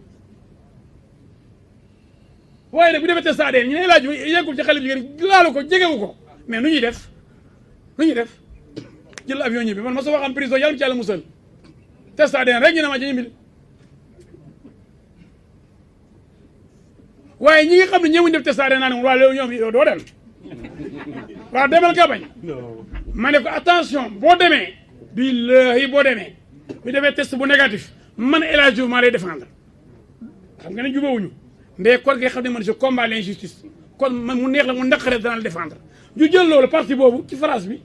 waaye nag bu defee test ADN ñu ne El Hadj Diouf yeggul ci xalif jigéen laalu ko jegewu ko mais nu ñuy def jël avion ñibbi man ma soo xam prison yàlla mu ci yàlla musal test ADN rek ñu ne ma ci ñibbi waaye ñi nga xam ne ñëwuñ def test ADN naa ne waa loolu ñoom yow doo dem waaw demal ka bañ ma ne ko attention boo demee billahi boo demee bu defee test bu négatif man El Hadj Diouf maa lay défendre xam nga ne jubawuñu ndee kon nga xam ne man je combat l'injustice kon man mu neex la mu naqare danaa la défendre ñu jël loolu parti boobu ci France bi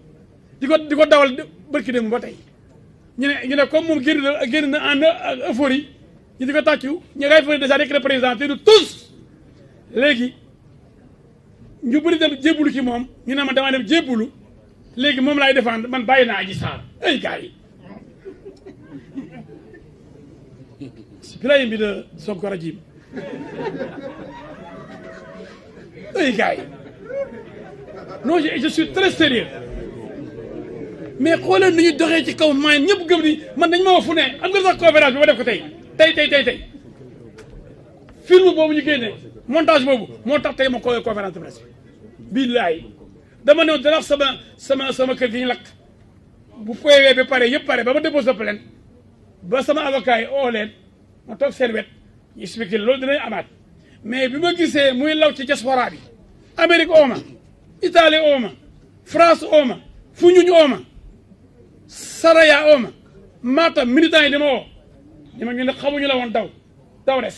di ko dawal barki dem ba tey ñu ne comme moom génn na en euphorie ñu di ko tàccu ñu ngay fa déjà nekk le président te du tous léegi ñu bëri dem jébbulu ci moom ñu ne man damaa dem jébbulu léegi moom laay défendre man bàyyi naa Adji Sarr ay gars yi bilayi bi de Sonko rajim ay gars yi non je suis très sérieux mais xoolal ni ñu doxee ci kaw maa ñëpp gëm ni man dañ ma wax fu ne am nga sax conférence bi ma def ko tey film boobu ñu génne montage boobu moo tax tey ma ko conférence de presse billaay dama ne dana sama kër gi ñu lakk bu PV ba pare yëpp pare ba ma déposé plainte ba sama avocat yi oo leen ma toog seen wet ñu expliqué loolu dinañ amaat mais bi ma gisee muy law ci diaspora bi Amérique ooma Italie ooma France ooma Foundiougne ooma Saraya ooma Matam militants yi dama woo dama ñu ne xamuñu la woon daw des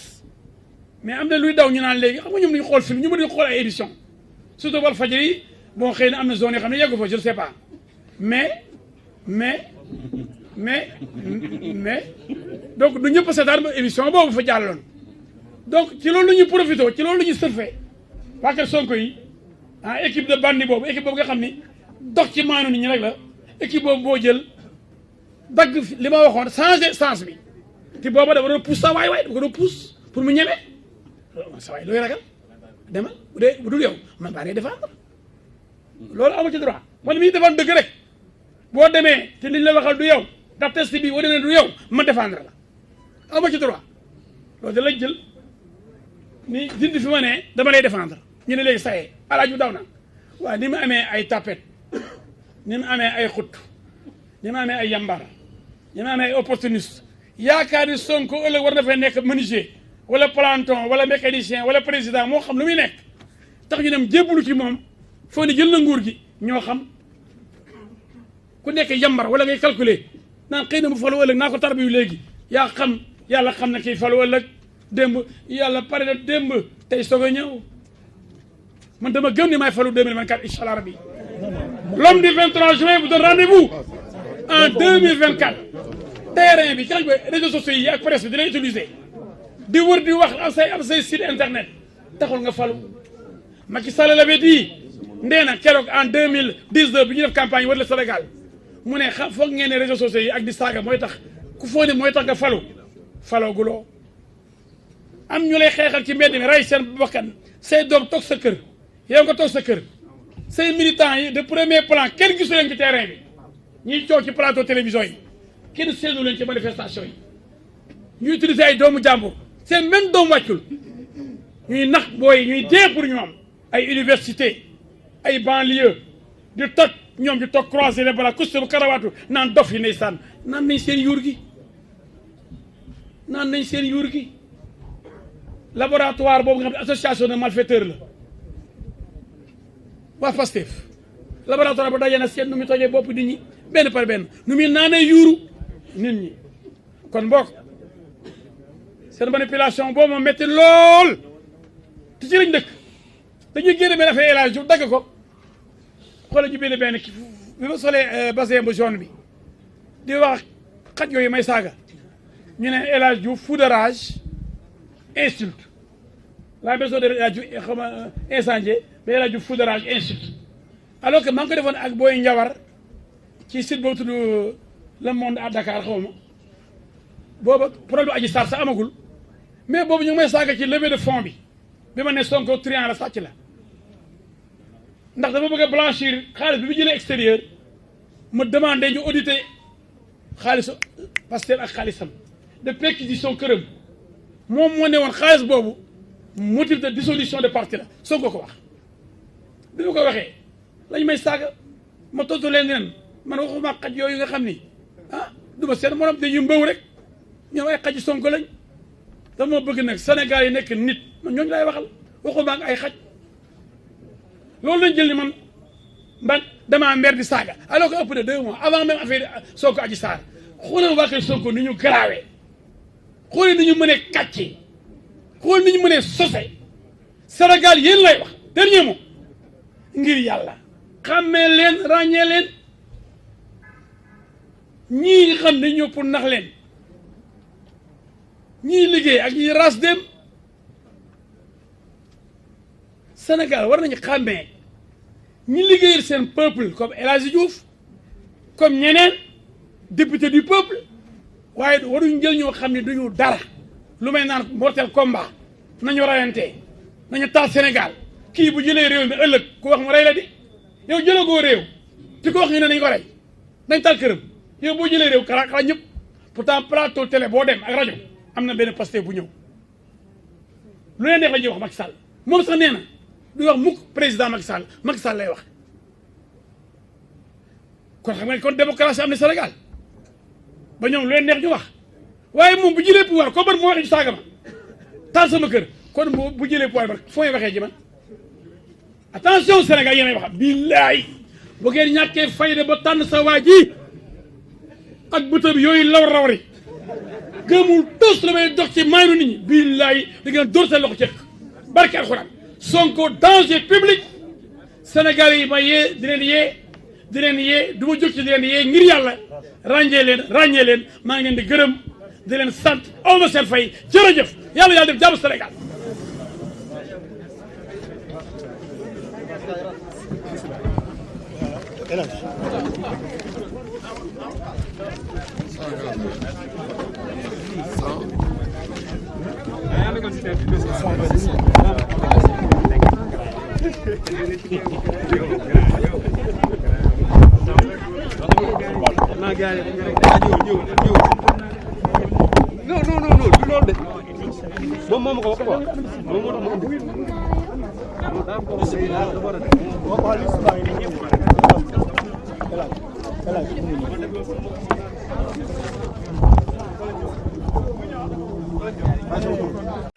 mais am na luy daw ñu naan léegi xam nga ñoom dañu xool film ñu mën a xool ay édition surtout Walfadjri yi bon xëy na am na zone yoo xam ne yeggu fa je ne sais pas mais donc du ñëpp a seetaan ba émission boobu fa jàlloon donc ci loolu la ñuy profité ci loolu la ñuy surfé waa kër Sonko yi ah équipe de bandi boobu équipe boobu nga xam ni dox ci maanu nit ñi rek la équipe boobu boo jël dagg li ma waxoon changé sens bi te booba dafa doon pousse sa waay dafa doon pousse pour mu ñeme sa waay looy ragal demal bu dul yow man baa ngay défendre loolu amu ci droit man mii défendre dëgg rek boo demee te liñ la waxal du yow ndax test bi wane na du yow ma défendre la amu ci droit loolu da lañ jël ni dindi fi ma ne dama lay défendre ñu ne léegi sayee alaaju daw na waaw ni mu amee ay tapet ni mu amee ay xut ni mu amee ay yambar ni mu amee ay opportuniste yaakaar ni Sonko ëllëg war na fay nekk menuisier wala planton wala mécanicien wala président moo xam lu muy nekk tax ñu dem jébbalu ci moom foo ni jël na nguur gi ñoo xam ku nekk yambar wala ngay calculer naan xëy na mu falu ëllëg naa ko tarbiyu léegi yaa xam yàlla xam na kii falu ëllëg démb yàlla pare na démb tey soog a ñëw man dama gëm ni maay falu 2024 incha allah rabbi l'homme du 23 juin vous donne rendez-vous en 2024 terrain bi kañ koy réseaux sociaux yi ak presse bi dina utiliser di wër di wax am say site internet taxul nga falu Macky Sall la dit ndee na keroog en 2019 bi ñu def campagne wër le Sénégal mu ne foog ngeen ne réseaux sociaux yi ak di saaga mooy tax ku foo ne mooy tax nga faloo guloo am ñu lay xeexal ci mbedd mi rey seen bakkan say doom toog sa kër yow nga toog sa kër say militants yi de premier plan kenn gisu leen ci terrain bi ñuy coow ci plateau télévision yi kenn seenu leen ci manifestation yi ñu utiliser ay doomu jàmbur seen même doom wàccul ñuy nax booy ñuy dee pour ñoom ay université ay banlieue di toj ñoom di toog croiser les bras costume karawaatu naan dof yi ndeysaan naan nañ seen yuur gi laboratoire boobu nga xam ne association de malfaiteurs la waa Pastef laboratoire ba dajee na seet nu muy tojee bopp nit ñi benn par benn nu muy naanee yuuru nit ñi kon mbokk seen manipulation boobu ma métti lool te ci lañ dëkk dañuy génne benn affaire élage ju dagg ko xoolal ñu benn ki bi ma solee bassin bu jaune bi di wax xaj yooyu may saaga ñu ne El Hadj Diouf fou de rage insulte la maison de El Hadj Diouf xam nga incendié mais El Hadj Diouf fou de rage insulte alors que maa ngi ko defoon ak booy Njawar ci site boobu tudd Le Monde à Dakar xaw ma booba problème Adji Sarr sax amagul mais boobu ñu ngi may saaga ci levée de fonds bi ma ne Sonko trian la sàcc la ndax dafa bëgg a blanchir xaalis bi mu jëlee extérieur ma demandé ñu auditer xaalisu Pastef ak xaalisam de perquisition këram moom moo ne woon xaalis boobu motif de dissolution de parti la Sonko ko wax bi ma ko waxee lañ may saaga ma tontu leen nen man waxuma xaj yooyu nga xam ni du ma seen morom dañuy mbaw rek ñoom ay xaj Sonko lañ dama bëgg nag Sénégal yi nekk nit man ñooñu lay waxal waxuma ak ay xaj loolu lañ jël ni man damaa mer di saaga alors que ëpp de 2 mois avant même affaire Sonko Adji Sarr xoolal waa kër Sonko ni ñu garaawee xoolal ni ñu mënee kàcce xool ni ñu mënee sose Sénégal yéen lay wax dernier mot ngir yàlla xàmmee leen ràññee leen ñii nga xam ne ñëw pour nax leen ñii liggéey ak ñii ras dem Sénégal war nañu xàmmee ñi liggéeyal seen peuple comme El Hadji Diouf comme ñeneen député du peuple waaye waruñu jël ñoo xam ne duñu dara lu may naan mortel combat nañu rayante nañu taal Sénégal kii bu jëlee réew mi ëllëg ku wax mu rey la di yow jëlagoo réew ci ko wax ñu ne nañ ko rey dañ taal këram yow boo jëlee réew xala ñëpp pourtant plateau télé boo dem ak rajo am na benn Pastef bu ñëw lu leen neex la ñuy wax Macky Sall moom sax nee na du wax mukk président Macky Sall lay wax kon xam nga kon démocratie am na Sénégal ba ñoom lu leen neex ñu wax waaye moom bu jëlee pouvoir ko man moo waxee ñu saaga ma taal sama kër kon bu jëlee pouvoir ba foo waxee ji man attention Sénégal yéenay wax billaay bu ngeen ñàkkee fayda ba tànn sa waa ji ak bëtëm yooyu rawri gëmul tos la may dox ci maanu nit ñi billaay da ngeen dóor seen loxo cëkk barke alxuraan Sonko danger public Sénégal yi ma yee di leen yee du ma jóg ci di leen yee ngir yàlla ràññee leen maa ngi leen di gërëm di leen sant aw ma seen fay jërëjëf yàlla def jàmm Sénégal non du loolu de moom moo ma ko wax quoi moom moo tax mu indi